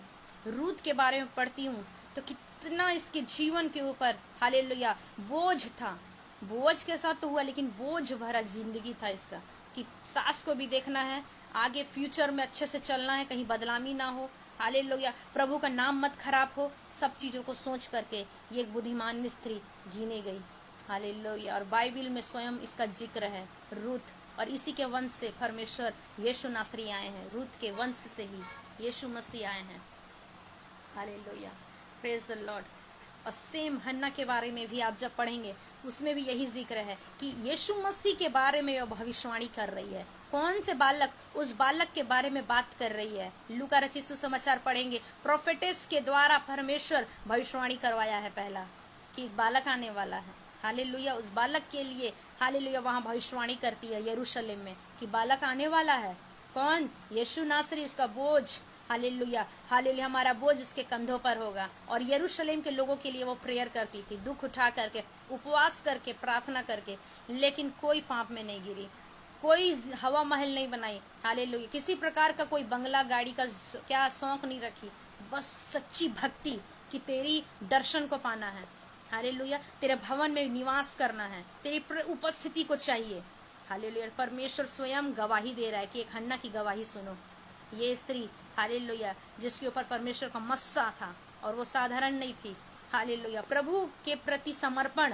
रूत के बारे में पढ़ती हूँ तो कितना इसके जीवन के ऊपर, हालेलुया, बोझ था। बोझ के साथ तो हुआ, लेकिन बोझ भरा जिंदगी था इसका, कि सास को भी देखना है, आगे फ्यूचर में अच्छे से चलना है, कहीं बदनामी ना हो। हालेलुया, प्रभु का नाम मत खराब हो। सब चीजों को सोच करके ये एक बुद्धिमान स्त्री जीने गई। हालेलुया, और बाइबल में स्वयं इसका जिक्र है, रूत, और इसी के वंश से परमेश्वर यीशु नासरी आए हैं। रूत के वंश से ही यीशु मसीह आए हैं। Hallelujah, praise the Lord. और सेम हन्ना के बारे में भी आप जब पढ़ेंगे, उसमें भी यही जिक्र है कि यीशु मसीह के बारे में वह भविष्यवाणी कर रही है। कौन से बालक? उस बालक के बारे में बात कर रही है। लूका रचित सुसमाचार पढ़ेंगे, प्रोफेटेस के द्वारा परमेश्वर भविष्यवाणी करवाया है पहला, कि एक बालक आने वाला है। हालेलुया, उस बालक के लिए, हालेलुया, वहां भविष्यवाणी करती है यरूशलेम में कि बालक आने वाला है। कौन? यीशु नासरी, उसका बोझ, हालेलुया, हालेलुया, हमारा बोझ उसके कंधों पर होगा। और यरूशलेम के लोगों के लिए वो प्रेयर करती थी, दुख उठा करके, उपवास करके, प्रार्थना करके, लेकिन कोई पाप में नहीं गिरी, कोई हवा महल नहीं बनाई। हालेलुया, किसी प्रकार का कोई बंगला गाड़ी का क्या शौक नहीं रखी, बस सच्ची भक्ति कि तेरी दर्शन को पाना है। हालेलुया, तेरे भवन में निवास करना है, तेरी उपस्थिति को चाहिए। हालेलुया, परमेश्वर स्वयं गवाही दे रहा है कि एक हन्ना की गवाही सुनो। ये स्त्री, हालेलुया, जिसके ऊपर परमेश्वर का मस्सा था, और वो साधारण नहीं थी। हालेलुया, प्रभु के प्रति समर्पण,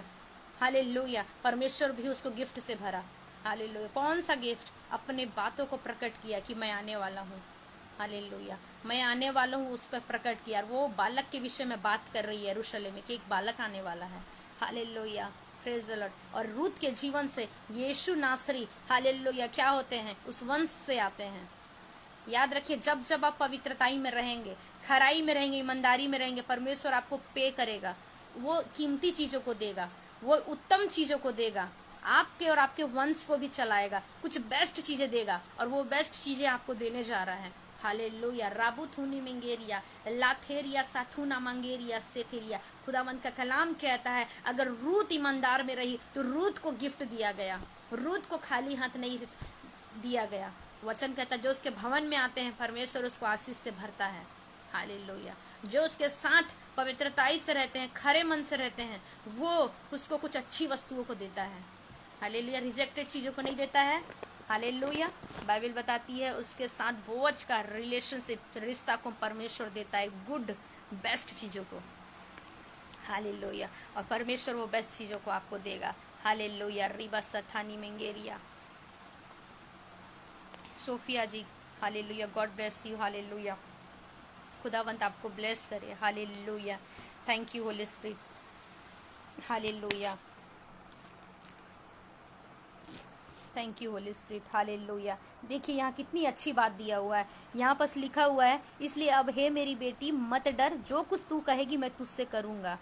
हालेलुया, परमेश्वर भी उसको गिफ्ट से भरा। हालेलुया, कौन सा गिफ्ट? अपने बातों को प्रकट किया कि मैं आने वाला हूँ। हालेलुया, मैं आने वाला हूँ, उस पर प्रकट किया। वो बालक के विषय में बात कर रही है यरूशलेम में कि एक बालक आने वाला है। Hallelujah, praise the Lord. और रूत के जीवन से यीशु नासरी हालेलुया क्या होते हैं, उस वंश से आते हैं। याद रखिए, जब जब आप पवित्रताई में रहेंगे, खराई में रहेंगे, ईमानदारी में रहेंगे, परमेश्वर आपको पे करेगा, वो कीमती चीजों को देगा, वो उत्तम चीजों को देगा, आपके और आपके वंश को भी चलाएगा, कुछ बेस्ट चीजें देगा, और वो बेस्ट चीजें आपको देने जा रहा है। हालेलुया, राबुथुनी मंगेरिया, लाथेरिया साथुना मंगेरिया सेथेरिया। खुदावंत का कलाम कहता है, अगर रूत ईमानदार में रही तो रूत को गिफ्ट दिया गया, रूत को खाली हाथ नहीं दिया गया। वचन कहता है, जो उसके भवन में आते हैं परमेश्वर उसको आशीष से भरता है। हालेलुया, जो उसके साथ पवित्रताई से रहते हैं, खरे मन से रहते हैं, वो उसको कुछ अच्छी वस्तुओं को देता है। हालेलुया, रिजेक्टेड चीजों को नहीं देता है। हालेलुया, बाइबल बताती है उसके साथ बोझ का रिलेशनशिप, रिश्ता को परमेश्वर देता है, गुड बेस्ट चीजों को। हालेलुया, और परमेश्वर वो बेस्ट चीजों को आपको देगा। हालेलुया, रिबा सथानी मंगेरिया, Sophia ji, hallelujah, God bless you. Hallelujah, खुदावंत आपको ब्लेस करे। Hallelujah, thank you Holi spirit. Hallelujah, thank you Holi spirit. Hallelujah, देखिए यहाँ कितनी अच्छी बात दिया हुआ है। यहाँ पर लिखा हुआ है, इसलिए अब हे मेरी बेटी मत डर, जो कुछ तू कहेगी मैं तुझसे करूंगा।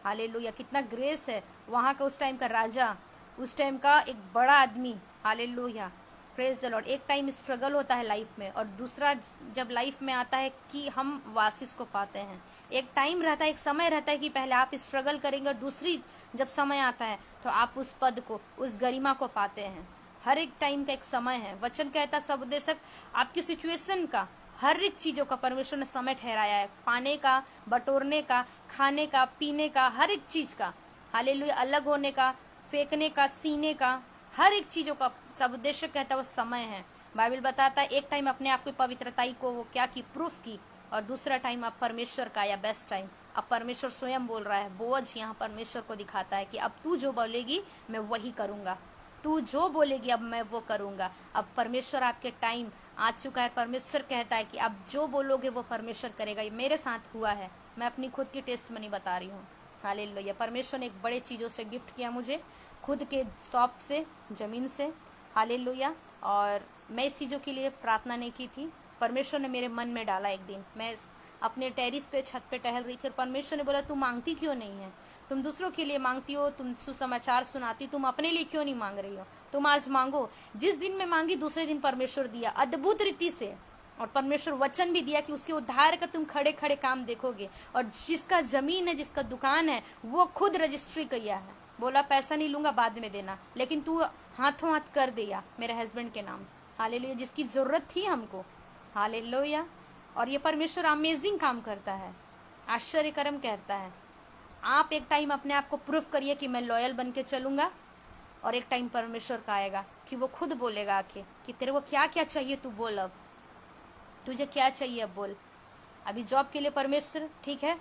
हालेलुया, कितना ग्रेस है। वहां का उस टाइम का राजा, उस टाइम का एक बड़ा आदमी। Hallelujah, praise the Lord. एक टाइम स्ट्रगल होता है लाइफ में, और दूसरा जब लाइफ में आता है कि हम वासिस को पाते हैं। एक टाइम रहता है, एक समय रहता है कि पहले आप स्ट्रगल करेंगे, और दूसरी जब समय आता है तो आप उस पद को, उस गरिमा को पाते हैं। हर एक टाइम का एक समय है। वचन कहता है, सब उद्देश्य आपकी सिचुएशन का, हर एक चीजों का परमेश्वर ने समय ठहराया है, पाने का, बटोरने का, खाने का, पीने का, हर एक चीज का। हालेलुया, अलग होने का, फेंकने का, सीने का, हर एक चीजों का सब उद्देश्य कहता है वो समय है। बाइबल बताता है, एक टाइम अपने आप की पवित्रताई को वो क्या की, प्रूफ की, और दूसरा टाइम अब परमेश्वर का, या बेस्ट टाइम अब परमेश्वर स्वयं बोल रहा है। बोझ यहाँ परमेश्वर को दिखाता है कि अब तू जो बोलेगी मैं वही करूंगा, तू जो बोलेगी अब मैं वो करूंगा। अब परमेश्वर आपके टाइम आ चुका है। परमेश्वर कहता है कि अब जो बोलोगे वो परमेश्वर करेगा। ये मेरे साथ हुआ है, मैं अपनी खुद की टेस्ट मनी बता रही हूँ। हालेलुया, परमेश्वर ने एक बड़े चीजों से गिफ्ट किया मुझे, खुद के शॉप से, जमीन से। हालेलुया, और मैं इस चीजों के लिए प्रार्थना नहीं की थी, परमेश्वर ने मेरे मन में डाला। एक दिन मैं अपने टेरिस पे, छत पे टहल रही थी, और परमेश्वर ने बोला, तू मांगती क्यों नहीं है? तुम दूसरों के लिए मांगती हो, तुम सुसमाचार सुनाती, तुम अपने लिए क्यों नहीं मांग रही हो? तुम आज मांगो। जिस दिन मैं मांगी दूसरे दिन परमेश्वर दिया अद्भुत रीति से, और परमेश्वर वचन भी दिया कि उसके उद्धार का तुम खड़े खड़े काम देखोगे। और जिसका जमीन है, जिसका दुकान है, वो खुद रजिस्ट्री किया है, बोला पैसा नहीं लूंगा, बाद में देना, लेकिन तू हाथों हाथ कर दिया मेरे हस्बैंड के नाम। हालेलुया, जिसकी जरूरत थी हमको। हालेलुया, और ये परमेश्वर अमेजिंग काम करता है, आश्चर्य कर्म करता है। आप एक टाइम अपने आप को प्रूफ करिए कि मैं लॉयल बन के चलूंगा, और एक टाइम परमेश्वर का आएगा कि वो खुद बोलेगा आके कि तेरे को क्या क्या चाहिए, तू बोल, अब तुझे क्या चाहिए अब बोल। अभी जॉब के लिए परमेश्वर, ठीक है,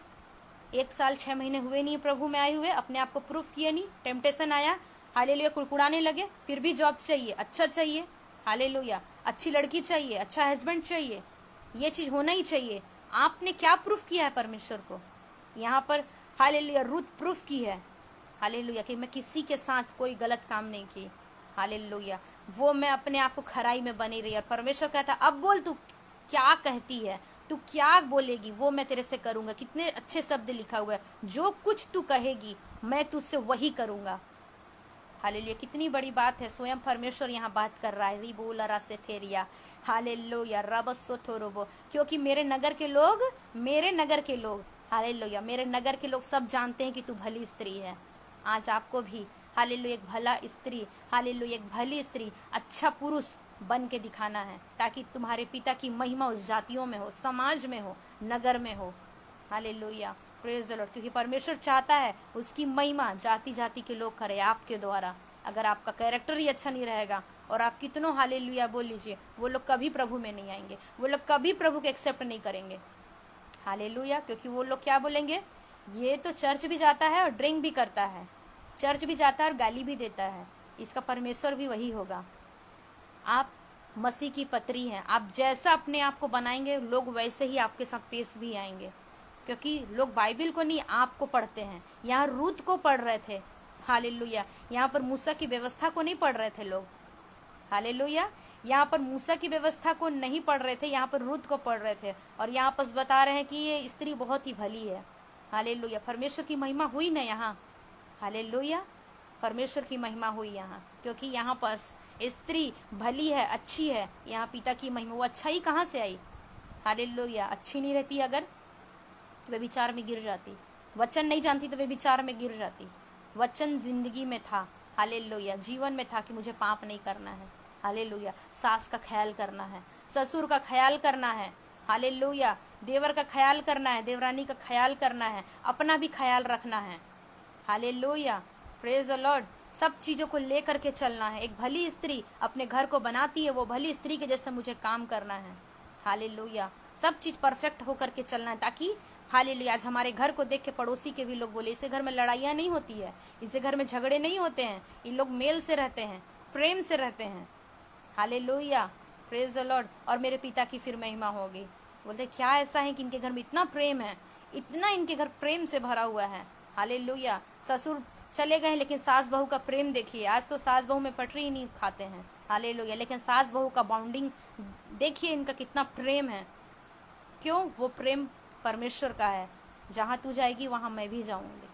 1 साल 6 महीने हुए नहीं प्रभु में आए हुए, अपने आप को प्रूफ किया नहीं, टेम्पटेशन आया, हालेलुया, कुड़कुड़ाने लगे, फिर भी जॉब चाहिए, अच्छा चाहिए, हालेलुया, अच्छी लड़की चाहिए, अच्छा हस्बैंड चाहिए, ये चीज होना ही चाहिए। आपने क्या प्रूफ किया है परमेश्वर को? यहाँ पर हालेलुया रूथ प्रूफ की है, हालेलुया, कि मैं किसी के साथ कोई गलत काम नहीं की। हालेलुया, वो मैं अपने आप को खराई में बनी रही, और परमेश्वर कहता अब बोल, तू क्या कहती है, तू क्या बोलेगी वो मैं तेरे से करूंगा। कितने अच्छे शब्द लिखा हुआ है, जो कुछ तू कहेगी मैं तुझसे वही करूंगा। हालेलुया, कितनी बड़ी बात है। स्वयं परमेश्वर यहाँ बात कर रहा है। रिबोलरा से थेरिया, हालेलुया, रबसो थोरोबो, क्योंकि मेरे नगर के लोग, हालेलुया, मेरे नगर के लोग सब जानते हैं कि तू भली स्त्री है। आज आपको भी हालेलुया एक भला स्त्री, हालेलुया एक भली स्त्री, अच्छा पुरुष बन के दिखाना है, ताकि तुम्हारे पिता की महिमा उस जातियों में हो, समाज में हो, नगर में हो। हालेलुया, प्रेज द लॉर्ड, क्योंकि परमेश्वर चाहता है उसकी महिमा जाति जाति के लोग करे आपके द्वारा। अगर आपका कैरेक्टर ही अच्छा नहीं रहेगा, और आप कितनों हालेलुया बोल लीजिए, वो लोग कभी प्रभु में नहीं आएंगे, वो लोग कभी प्रभु को एक्सेप्ट नहीं करेंगे। हालेलुया, क्योंकि वो लोग क्या बोलेंगे, ये तो चर्च भी जाता है और ड्रिंक भी करता है, चर्च भी जाता है और गाली भी देता है, इसका परमेश्वर भी वही होगा। आप मसीह की पत्री हैं, आप जैसा अपने आप को बनाएंगे लोग वैसे ही आपके साथ पेश भी आएंगे। क्योंकि लोग बाइबल को नहीं आपको पढ़ते हैं। यहाँ रूत को पढ़ रहे थे, हालेलुया। यहाँ पर मूसा की व्यवस्था को नहीं पढ़ रहे थे लोग, हालेलुया। यहाँ पर मूसा की व्यवस्था को नहीं पढ़ रहे थे, यहाँ पर रूत को पढ़ रहे थे। और यहाँ पर बता रहे हैं कि ये स्त्री बहुत ही भली है, हालेलुया। परमेश्वर की महिमा हुई ना यहाँ, हालेलुया। परमेश्वर की महिमा हुई यहाँ, क्योंकि यहाँ पर स्त्री भली है, अच्छी है। यहाँ पिता की महिमा, वो अच्छाई कहाँ से आई, हालेलुया। अच्छी नहीं रहती अगर वे विचार में गिर जाती, वचन नहीं जानती तो वे विचार में गिर जाती। वचन जिंदगी में था, हालेलुया, जीवन में था कि मुझे पाप नहीं करना है, हालेलुया। सास का ख्याल करना है, ससुर का ख्याल करना है, हालेलुया। देवर का ख्याल करना है, देवरानी का ख्याल करना है, अपना भी ख्याल रखना है, हालेलुया। Praise the Lord. सब चीजों को लेकर के चलना है। एक भली स्त्री अपने घर को बनाती है, वो भली स्त्री के जैसे मुझे काम करना है, हालेलुया। सब चीज परफेक्ट होकर के चलना है, ताकि हालेलुया आज हमारे घर को देख के पड़ोसी के भी लोग बोले इसे घर में लड़ाइयाँ नहीं होती है, इसे घर में झगड़े नहीं होते हैं, इन लोग मेल से रहते हैं, प्रेम से रहते हैं, हालेलुया। Praise the Lord. और मेरे पिता की फिर महिमा होगी। बोलते क्या ऐसा है कि इनके घर में इतना प्रेम है, इतना इनके घर प्रेम से भरा हुआ है, हालेलुया। ससुर चले गए लेकिन सास बहू का प्रेम देखिए। आज तो सास बहू में पटरी ही नहीं खाते हैं, हालेलुया। लेकिन सास बहू का बॉन्डिंग देखिए, इनका कितना प्रेम है। क्यों? वो प्रेम परमेश्वर का है। जहाँ तू जाएगी वहाँ मैं भी जाऊंगी,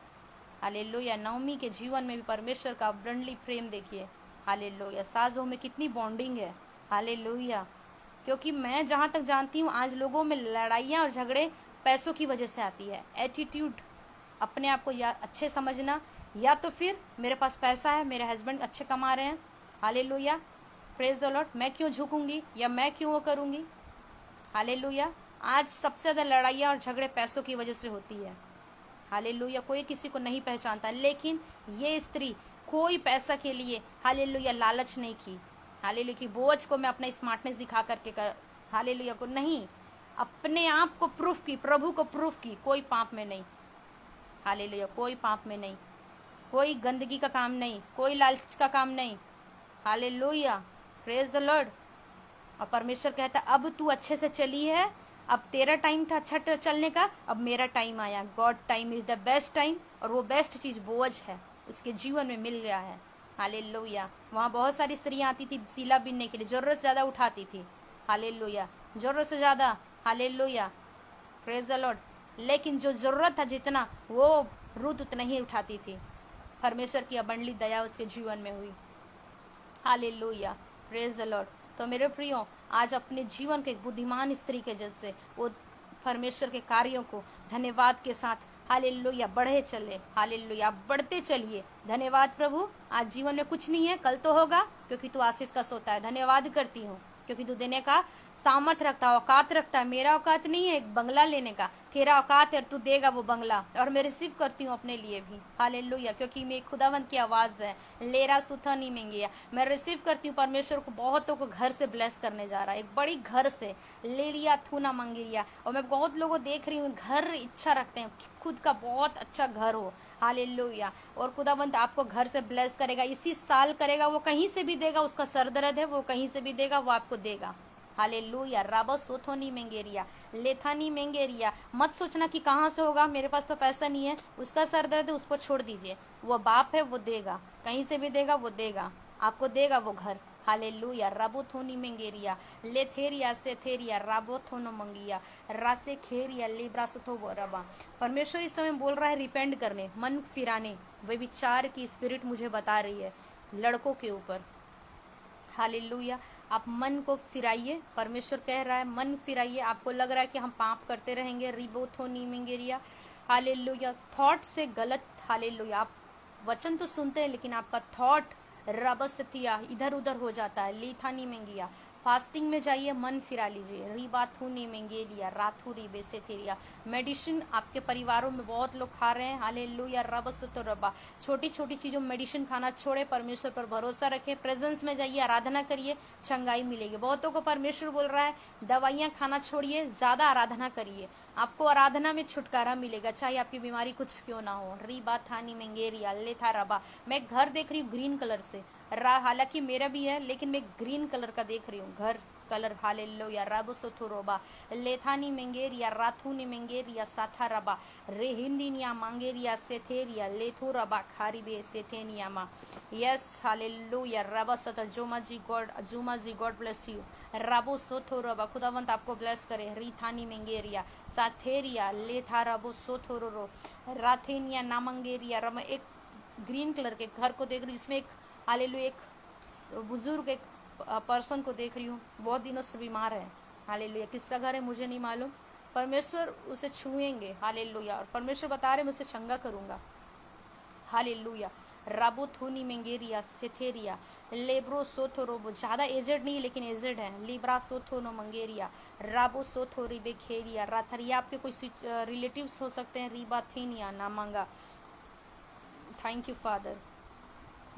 हालेलुया। नवमी के जीवन में भी परमेश्वर का अब्रंडली प्रेम देखिए, हालेलुया। सास बहू में कितनी बॉन्डिंग है, हालेलुया। क्योंकि मैं जहाँ तक जानती हूँ आज लोगों में लड़ाइयाँ और झगड़े पैसों की वजह से आती है। एटीट्यूड, अपने आप को या अच्छे समझना, या तो फिर मेरे पास पैसा है, मेरे हस्बैंड अच्छे कमा रहे हैं, हालेलुया। Praise the Lord. मैं क्यों झुकूंगी या मैं क्यों वो करूंगी, हालेलुया। आज सबसे ज्यादा लड़ाइयाँ और झगड़े पैसों की वजह से होती है, हालेलुया। कोई किसी को नहीं पहचानता, लेकिन ये स्त्री कोई पैसा के लिए, हालेलुया, लालच नहीं की, हालेलुया। की बोझ को मैं अपना स्मार्टनेस दिखा करके हालेलुया को नहीं, अपने आप को प्रूफ की, प्रभु को प्रूफ की। कोई पाप में नहीं, हालेलुया, कोई पाप में नहीं, कोई गंदगी का काम नहीं, कोई लालच का काम नहीं, हालेलुया। Praise the Lord. और परमेश्वर कहता अब तू अच्छे से चली है, अब तेरा टाइम था अच्छा चलने का, अब मेरा टाइम आया। God time is the best time. और वो बेस्ट चीज बोझ है, उसके जीवन में मिल गया है, हालेलुया। वहाँ बहुत सारी स्त्रियां आती थी सीला बीनने के लिए, जरूरत से ज्यादा उठाती थी, हालेलुया, जरूरत से ज्यादा, हालेलुया। Praise the Lord. लेकिन जो जरूरत था जितना, वो रूत उतना ही उठाती थी। परमेश्वर की अबंडली दया उसके जीवन में हुई, हालेलुया। Praise the Lord. तो मेरे प्रियो, आज अपने जीवन के एक बुद्धिमान स्त्री के जैसे वो परमेश्वर के कार्यों को धन्यवाद के साथ, हालेलुया, बढ़े चले, हालेलुया। आप बढ़ते चलिए। धन्यवाद प्रभु। आज जीवन में कुछ नहीं है, कल तो होगा, क्योंकि तू आशीष का सोता है। धन्यवाद करती हूँ क्योंकि तू देने का सामर्थ रखता है, औकात रखता है। मेरा औकात नहीं है एक बंगला लेने का, तेरा औकात है, तू देगा वो बंगला। और मैं रिसीव करती हूँ अपने लिए भी, हालेलुया, क्योंकि मेरी खुदावंत की आवाज है, लेरा सुथा नहीं मंगिया। मैं रिसीव करती हूँ परमेश्वर को, बहुतों को घर से ब्लेस करने जा रहा है, एक बड़ी घर से, ले लिया थूना मंगिरिया। और मैं बहुत लोगों को देख रही हूँ, घर इच्छा रखते हैं खुद का बहुत अच्छा घर हो, हालेलुया। और खुदावंत आपको घर से ब्लेस करेगा, इसी साल करेगा। वो कहीं से भी देगा, उसका सर दर्द है, वो कहीं से भी देगा, वो आपको देगा, हालेलुया। राबो सोथोनी मेंगेरिया, लेथानी मेंगेरिया। मत सोचना कि कहाँ से होगा, मेरे पास तो पैसा नहीं है, उसका सर दर्द है, उसको छोड़ दीजिए। वो बाप है, वो देगा, कहीं से भी देगा, वो देगा, आपको देगा वो घर, हालेलुया। राबोथोनी मेंगेरिया, लेथेरिया सेथेरिया, राबोथोनो मंगिया, रासे खेरिया, लेब्रासोथो रबा। परमेश्वर इस समय बोल रहा है रिपेंड करने, मन फिराने। वे विचार की स्पिरिट मुझे बता रही है लड़कों के ऊपर, हालेलुया। आप मन को फिराइए, परमेश्वर कह रहा है मन फिराइए। आपको लग रहा है कि हम पाप करते रहेंगे, रिबोथोनी मेंगेरिया, हालेलुया, थॉट से गलत, हालेलुया। आप वचन तो सुनते हैं लेकिन आपका थॉट रबस्तिया इधर उधर हो जाता है, लीथानी मेंगिया। फास्टिंग में जाइए, मन फिरा लीजिए, रिबाथूनी मेंगेलिया, राथुरी बेसेथेरिया। मेडिसिन आपके परिवारों में बहुत लोग खा रहे हैं, हालेलुया, रबसुतो रबा। छोटी छोटी चीजों में मेडिसिन खाना छोड़े, परमेश्वर पर भरोसा रखें, प्रेजेंस में जाइए, आराधना करिए, चंगाई मिलेगी। बहुतों को परमेश्वर बोल रहा है दवाइयां खाना छोड़िए, ज्यादा आराधना करिए, आपको आराधना में छुटकारा मिलेगा, चाहे आपकी बीमारी कुछ क्यों ना हो। रीबा थानी मेंगेरिया, लेथा रबा। मैं घर देख रही हूँ ग्रीन कलर से, हालांकि मेरा भी है, लेकिन मैं ग्रीन कलर का देख रही हूँ घर, कलर, हालेलुया, राबो सोथोरोबा, लेथानी मेंगेरिया, राथुनी मेंगेरिया, साथारबा, रेहिंदिनिया मांगेरिया, सेथेरिया, लेथोरबा, खारिबे, सेथेनियामा। यस, हालेलुया, राबा सता, जुमा जी गॉड ब्लेस यू। राबो सोथोरोबा, खुदावंत आपको ब्लेस करे। रीथानी मेंगेरिया, साथेरिया, लेथाराबो सोथोरोरो, राथेनिया नामंगेरिया। रमा एक ग्रीन कलर के घर को देख रही हूँ, जिसमें एक हालेलुया, एक बुजुर्ग, एक पर्सन को देख रही हूँ, बहुत दिनों से बीमार है। हालेलुया, किसका घर है मुझे नहीं मालूम, परमेश्वर उसे छुएंगे। हालेलुया, और परमेश्वर बता रहे मैं उसे चंगा करूंगा। हालेलुया, राबो थोनी मेंगेरिया, सेथेरिया, लेब्रो सोथोरोबो, ज्यादा एजेड नहीं लेकिन एजेड है। लिब्रा सोथोनो मंगेरिया, राबो सोथो रिबेखेरिया, राथरिया, आपके कोई रिलेटिव्स हो सकते हैं। रीबा थेनिया नामांगा, थैंक यू फादर।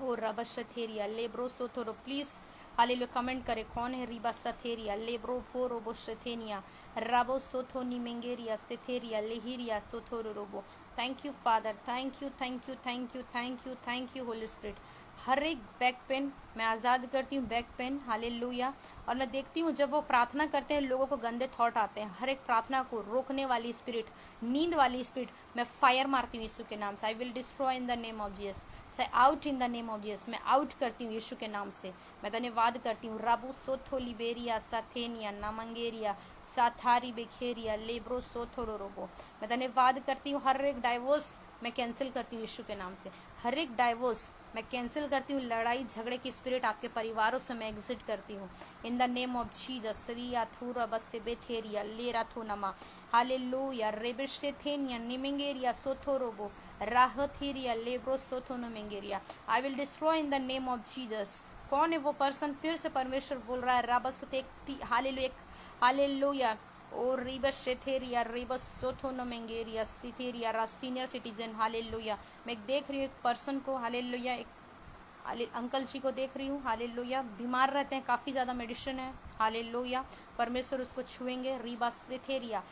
ओ रबा सथेरिया, लेब्रो सोथोरो, प्लीज हालेलुया कमेंट करे कौन है रीबा सथेरिया, लेब्रो फोरोबो सथेनिया, राबो सोथोनी मेंगेरिया, सेथेरिया, लेहिरिया सोथोरो रोबो। Thank you father, thank you, thank you, thank you, thank you, thank you Holi spirit. हर एक बैक पेन मैं आज़ाद करती हूँ, बैक पेन, हालेलुया। और मैं देखती हूँ जब वो प्रार्थना करते हैं लोगों को गंदे थॉट आते हैं, हर एक प्रार्थना को रोकने वाली स्पिरिट, नींद वाली स्पिरिट, मैं फायर मारती हूँ यीशु के नाम से। I will destroy in the name of Jesus, से out in the name of Jesus, मैं आउट करती हूँ यीशु के नाम से। मैं धन्यवाद करती हूँ। राबू सोथो लिबेरिया, साथेनिया नामंगेरिया, साथारी बेखेरिया, लेब्रो सोथोरो रोबो। मैं धन्यवाद करती हूँ। हर एक डाइवोर्स मैं कैंसिल करती हूँ यीशु के नाम से। हर एक डाइवोर्स मैं कैंसिल करती हूँ। लड़ाई झगड़े की स्पिरिट आपके परिवारों से मैं एग्जिट करती हूँ in the name of Jesus. रिया थूरा बसे बेथेरिया, लेरा थोनमा, हालेलुया, रेबेशेथेनिया निमेंगेरिया सोथोरोबो, राहथेरिया, लेब्रो सोथोनो मेंगेरिया। I will destroy in the name of Jesus. कौन है वो पर्सन? फिर से परमेश्वर बोल रहा है, राबसुत एक हालेलुया, हालेलुया, ओ रिबस शेथेरिया, रिबस सोथोनो मेंगेरिया, सिथेरिया, रा सीनियर सिटीजन, हालेलुया। मैं देख रही हूँ एक पर्सन को, हालेलुया, एक अंकल जी को देख रही हूँ, हालेलुया, बीमार रहते हैं, काफ़ी ज़्यादा मेडिसिन है, हालेलुया, परमेश्वर उसको छुएंगे। रीबा सेथेरिया,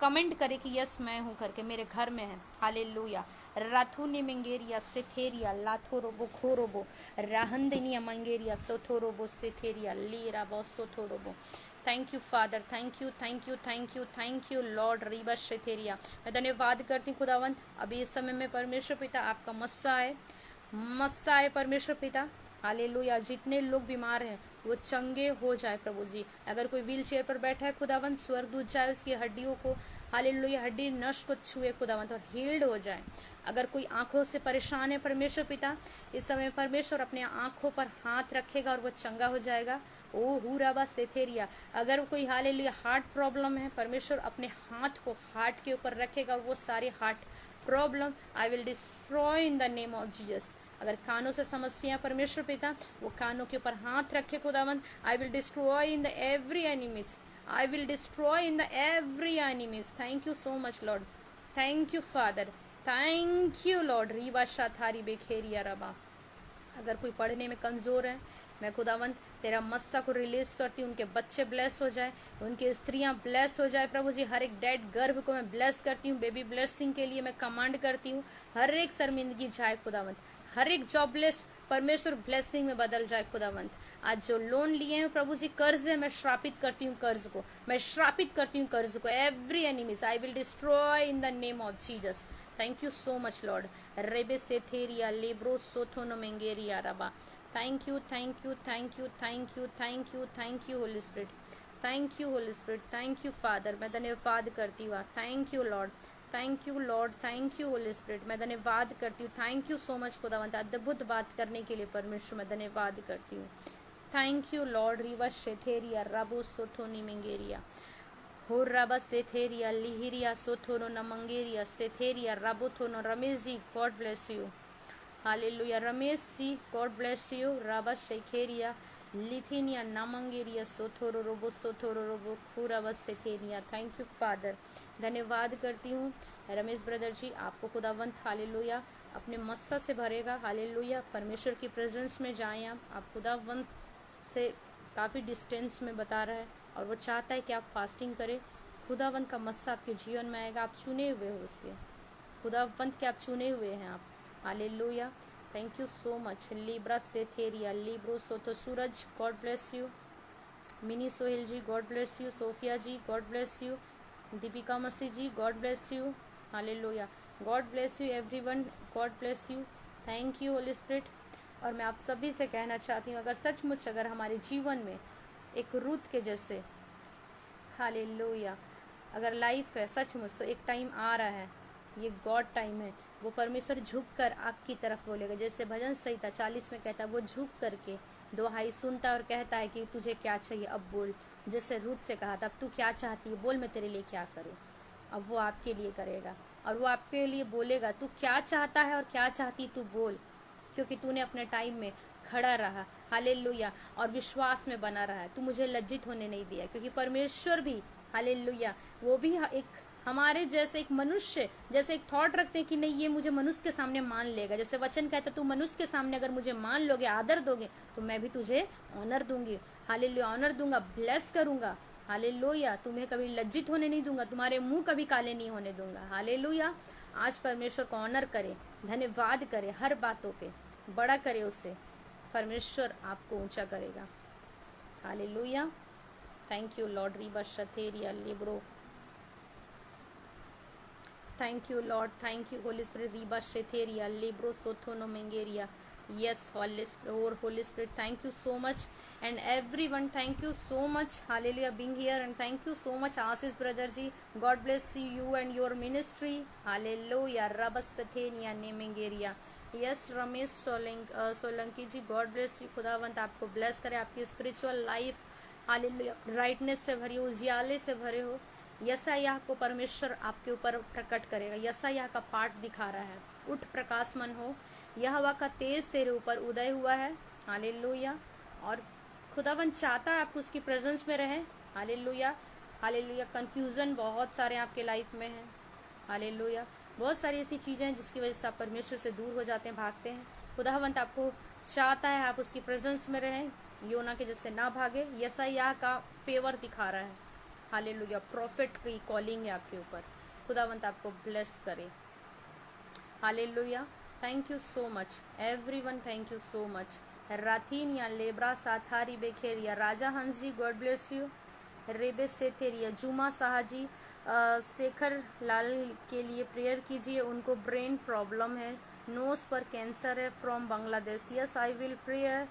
कमेंट करे कि यस मैं हूँ करके, मेरे घर में है, हालेलुया। राथुनी मंगेरिया, सेथेरिया, लाथोरोबो खोरोबो, राहंदनिया मंगेरिया, सोथोरोबो सेथेरिया, लीरा बो सोथोरोबो। Thank you father, thank you, thank you, thank you, thank you lord. रीबा शेथेरिया, मैं धन्यवाद करती हूँ खुदावंत। अभी इस समय में परमेश्वर पिता आपका मस्सा है परमेश्वर पिता, हालेलुया। जितने लोग बीमार हैं वो चंगे हो जाए प्रभु जी। अगर कोई व्हील चेयर पर बैठा है खुदावंत, स्वर्गदूत जाए उसकी हड्डियों को, हालेलुया, हड्डी नश को छुए खुदावंत और हील्ड हो जाए। अगर कोई आंखों से परेशान है परमेश्वर पिता, इस समय परमेश्वर अपने आंखों पर हाथ रखेगा और वो चंगा हो जाएगा। ओ हुराबा सेथेरिया, अगर कोई हालेलुया हार्ट प्रॉब्लम है, परमेश्वर अपने हाथ को हार्ट के ऊपर रखेगा और वो सारे heart problem I will destroy in the name of Jesus. अगर कानों से समस्या परमेश्वर पिता, वो कानों के ऊपर हाथ रखे खुदावंत, I will destroy in the every enemies, I will destroy in the every enemies. Thank you so much lord, thank you father, thank you lord. रीबा शाथारी बेखेरिया रबा, अगर कोई पढ़ने में कमज़ोर है, मैं खुदावंत तेरा मस्सा को रिलीज करती हूँ, उनके बच्चे ब्लेस हो जाए, उनकी स्त्रियां ब्लेस हो जाए प्रभु जी। हर एक डेड गर्भ को मैं ब्लेस करती हूँ, बेबी ब्लेसिंग के लिए मैं कमांड करती हूँ। हर एक शर्मिंदगी जाए खुदावंत, हर एक जॉबलेस परमेश्वर ब्लेसिंग में बदल जाए खुदावंत। आज जो लोन लिए हैं प्रभु जी, कर्ज है, मैं श्रापित करती हूँ कर्ज को, मैं श्रापित करती हूँ कर्ज को। Every enemies I will destroy in the name of Jesus. Thank you so much lord. रेबे सेथेरिया, लेब्रो सोथोनो मेंगेरिया रबा, thank you, thank you, thank you, thank you, thank you, thank you Holi spirit, thank you Holi spirit, thank you father. मैं धन्यवाद करती हूँ, thank you Lord, thank you Lord, thank you Holi spirit. मैं धन्यवाद करती हूँ, थैंक यू सो मच खुदावंत, अद्भुत बात करने के लिए परमेश्वर मैं धन्यवाद करती हूँ। Thank you lord. रीवा शेथेरिया, राबो सोथोनी मेंगेरिया, हो रबा सेथेरिया, लिहिरिया सोथोनो नमंगेरिया, सेथेरिया राबोथोनो। Ramesh ji God bless you, hallelujah. Ramesh ji God bless you. राबा शेखेरिया, लिथिनिया नामंगेरिया, सोथोरो रोबो, सोथोरो रोबो, खुराबा सेथेरिया। थैंक यू फादर, धन्यवाद करती हूँ रमेश ब्रदर जी, आपको खुदावंत हालेलुया अपने मस्सा से भरेगा, हालेलुया। परमेश्वर की प्रेजेंस में जाएं आप खुदावंत से काफ़ी डिस्टेंस में बता रहा है और वो चाहता है कि आप फास्टिंग करें। खुदावंत का मस्सा आपके जीवन में आएगा, आप चुने हुए हो उसके, खुदावंत के आप चुने हुए हैं आप, hallelujah. Thank you so much. लिब्रा सेथेरिया, लिब्रो सोतो, Suraj God bless you, Mini Sohail ji God bless you, Sophia ji God bless you, Deepika Masih ji God bless you, hallelujah, God bless you everyone, God bless you, thank you Holi spirit. और मैं आप सभी से कहना चाहती हूँ, अगर सचमुच अगर हमारे जीवन में एक रूत के जैसे, हालेलुया, अगर लाइफ है सचमुच, तो एक टाइम आ रहा है, ये गॉड टाइम है, वो परमेश्वर झुक कर आपकी तरफ बोलेगा। जैसे भजन संहिता 40 में कहता है, वो झुक करके दुहाई सुनता है और कहता है कि तुझे क्या चाहिए अब बोल। जैसे रूत से कहा था, अब तू क्या चाहती है बोल, मैं तेरे लिए क्या करूँ। अब वो आपके लिए करेगा और वो आपके लिए बोलेगा, तू क्या चाहता है और क्या चाहती तू बोल, क्योंकि तूने अपने टाइम में खड़ा रहा, हालेलुया, और विश्वास में बना रहा है। तू मुझे लज्जित होने नहीं दिया, क्योंकि परमेश्वर भी, हालेलुया, वो भी एक हमारे जैसे एक मनुष्य जैसे एक थॉट रखते हैं कि नहीं ये मुझे मनुष्य के सामने मान लेगा। जैसे वचन कहता, तू मनुष्य के सामने अगर मुझे मान लोगे, आदर दोगे, तो मैं भी तुझे ऑनर दूंगी, हालेलुया, ऑनर दूंगा, ब्लेस करूंगा, हालेलुया, तुम्हें कभी लज्जित होने नहीं दूंगा, तुम्हारे मुंह कभी काले नहीं होने दूंगा, हालेलुया। आज परमेश्वर को ऑनर करे, धन्यवाद करे, हर बातों पे बड़ा करे उससे, परमेश्वर आपको ऊंचा करेगा, हालेलुया। थैंक यू लॉर्ड, रीबा शथेरिया लिब्रो, thank you Lord, thank you Holi spirit, रीबा शेथेरिया लिब्रो सोथोनो मेंगेरिया, yes holy spirit, thank you so much, and everyone thank you so much, hallelujah, being here, and thank you so much Ashish brother ji, god bless you and your ministry, hallelujah, rabasathenia nemengeria, yes Ramesh Solanki ji God bless you, खुदावंत आपको bless करे, आपकी spiritual life hallelujah rightness से भरी हो, उजियाले से भरे हो। यशायाह को परमेश्वर आपके ऊपर प्रकट करेगा, यशायाह का पाठ दिखा रहा है, उठ प्रकाशमान हो, यहोवा का तेज तेरे ऊपर उदय हुआ है, हालेलुया। और खुदावन चाहता है आप उसकी प्रेजेंस में रहें, हालेलुया, हालेलुया। कंफ्यूजन बहुत सारे आपके लाइफ में हैं, हालेलुया, बहुत सारी ऐसी चीज़ें हैं जिसकी वजह से आप परमेश्वर से दूर हो जाते हैं, भागते हैं। खुदावंत आपको चाहता है आप उसकी प्रेजेंस में रहें, योना के जैसे ना भागे। यशायाह का फेवर दिखा रहा है, हालेलुया, प्रॉफिट की कॉलिंग है आपके ऊपर, खुदावंत आपको ब्लेस करे, hallelujah. Thank you so much everyone, thank you so much. राथीनिया लेब्रा साथारी बेखेरिया, Raja Hans ji God bless you, रेबे सेथेरिया, जुमा शाह जी, शेखर लाल के लिए प्रेयर कीजिए, उनको ब्रेन प्रॉब्लम है, नोज पर कैंसर है, from Bangladesh, yes I will prayer,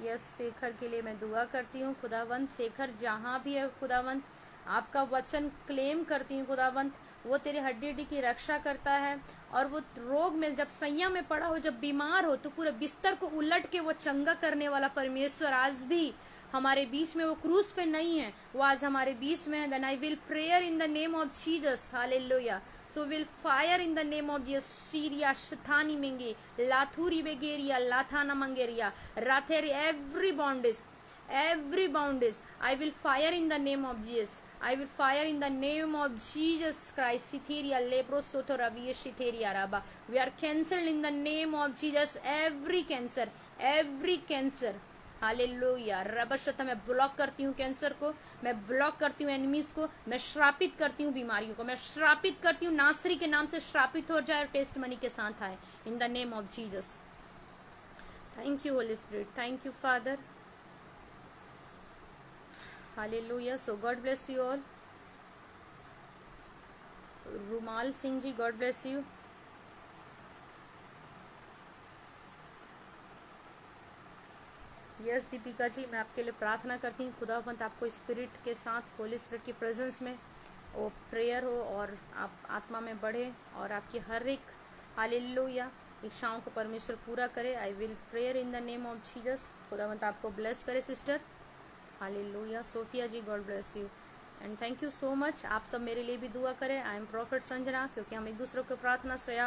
yes Shekhar के लिए मैं दुआ करती हूँ। खुदावंत शेखर जहाँ भी है, खुदावंत आपका वचन क्लेम करती हूँ, खुदावंत वो तेरे हड्डी हड्डी की रक्षा करता है, और वो रोग में जब सैया में पड़ा हो, जब बीमार हो, तो पूरे बिस्तर को उलट के वो चंगा करने वाला परमेश्वर आज भी हमारे बीच में, वो क्रूस पे नहीं है, वो आज हमारे बीच में है। Then I will prayer in the name of Jesus, hallelujah, so will fire in the name of this सीरिया शथानी मेंगे लाथुरी बेगेरिया लाथाना मंगेरिया राथेरी, every bondage I will fire in the name of Jesus, I will fire in the name of Jesus Christ. Sitheria lebro sotora sitheria raba, we are cancelled in the name of Jesus, every cancer, hallelujah, रबशत, मैं block करती हूँ cancer को, मैं block करती हूँ enemies को, मैं श्रापित करती हूँ बीमारियों को, मैं श्रापित करती हूँ, नासरी के नाम से श्रापित हो जाए और टेस्ट मनी के साथ आए, in the name of Jesus. Thank you Holi spirit, thank you father, hallelujah. So God bless you all. Rumal Singh ji God bless you, yes Deepika ji, मैं आपके लिए प्रार्थना करती हूँ, खुदावंत आपको स्पिरिट के साथ, होली स्पिरिट की प्रेजेंस में वो प्रेयर हो और आप आत्मा में बढ़े और आपकी हर एक हालेलुया इच्छाओं को परमेश्वर पूरा करे। I will prayer in the name of Jesus, खुदावंत आपको ब्लेस करे sister, hallelujah. Sophia ji God bless you and thank you so much. आप सब मेरे लिए भी दुआ करें, आई एम प्रॉफिट संजना, क्योंकि हम एक दूसरे को प्रार्थना से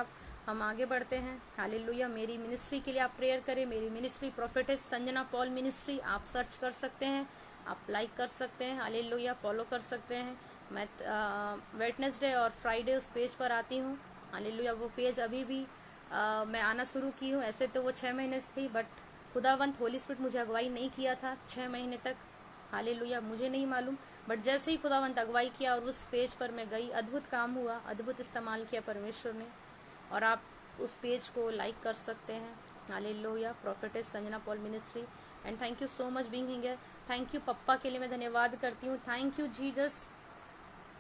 हम आगे बढ़ते हैं, हालेलुया। मेरी मिनिस्ट्री के लिए आप प्रेयर करें, मेरी मिनिस्ट्री प्रॉफिटेस संजना पॉल मिनिस्ट्री, आप सर्च कर सकते हैं, आप लाइक कर सकते हैं, हालेलुया, फॉलो कर सकते हैं। मैं वेडनेसडे और फ्राइडे उस पेज पर आती हूँ, हालेलुया। वो पेज अभी भी मैं आना शुरू की हूँ, ऐसे तो वो 6 महीने से थी, बट खुदावंत होली स्पिरिट मुझे अगुवाई नहीं किया था 6 महीने तक, हालेलुया, मुझे नहीं मालूम, बट जैसे ही खुदावंत अगुवाई किया और उस पेज पर मैं गई, अद्भुत काम हुआ, अद्भुत इस्तेमाल किया परमेश्वर ने, और आप उस पेज को लाइक कर सकते हैं, hallelujah, prophetess Sanjana Paul ministry. And thank you so much being here. Thank you papa के लिए मैं धन्यवाद करती हूँ। Thank you Jesus,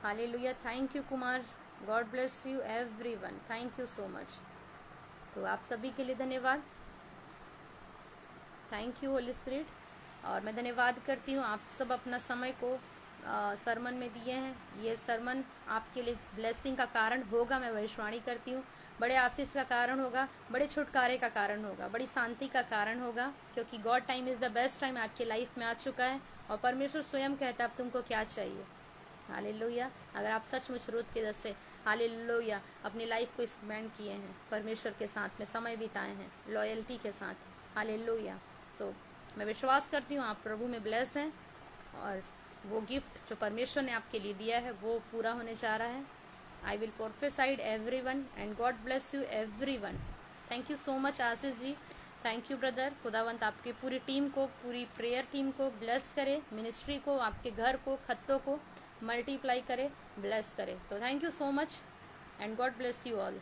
hallelujah. Thank you Kumar, God bless you everyone, thank you so much. तो आप सभी के लिए धन्यवाद, थैंक यू होली स्पिरिट। और मैं धन्यवाद करती हूँ, आप सब अपना समय को सरमन में दिए हैं। ये सरमन आपके लिए ब्लेसिंग का कारण होगा, मैं भविष्यवाणी करती हूँ। बड़े आशीष का कारण होगा, बड़े छुटकारे का कारण होगा, बड़ी शांति का कारण होगा, क्योंकि God time is the best time आपकी लाइफ में आ चुका है। और परमेश्वर स्वयं कहता है अब तुमको क्या चाहिए। हालेलुया। अगर आप सचमुच रुत के जैसे हालेलुया अपनी लाइफ को स्पेंड किए हैं, परमेश्वर के साथ में समय बिताए हैं लॉयल्टी के साथ, हालेलुया। सो मैं विश्वास करती हूँ आप प्रभु में ब्लेस हैं, और वो गिफ्ट जो परमेश्वर ने आपके लिए दिया है वो पूरा होने जा रहा है। I will prophesied everyone and God bless you everyone. Thank you so much Ashish ji, thank you brother. खुदावंत आपकी पूरी टीम को, पूरी प्रेयर टीम को ब्लेस करे, मिनिस्ट्री को, आपके घर को, खत्तों को मल्टीप्लाई करे, ब्लेस करे। तो thank you so much and God bless you all.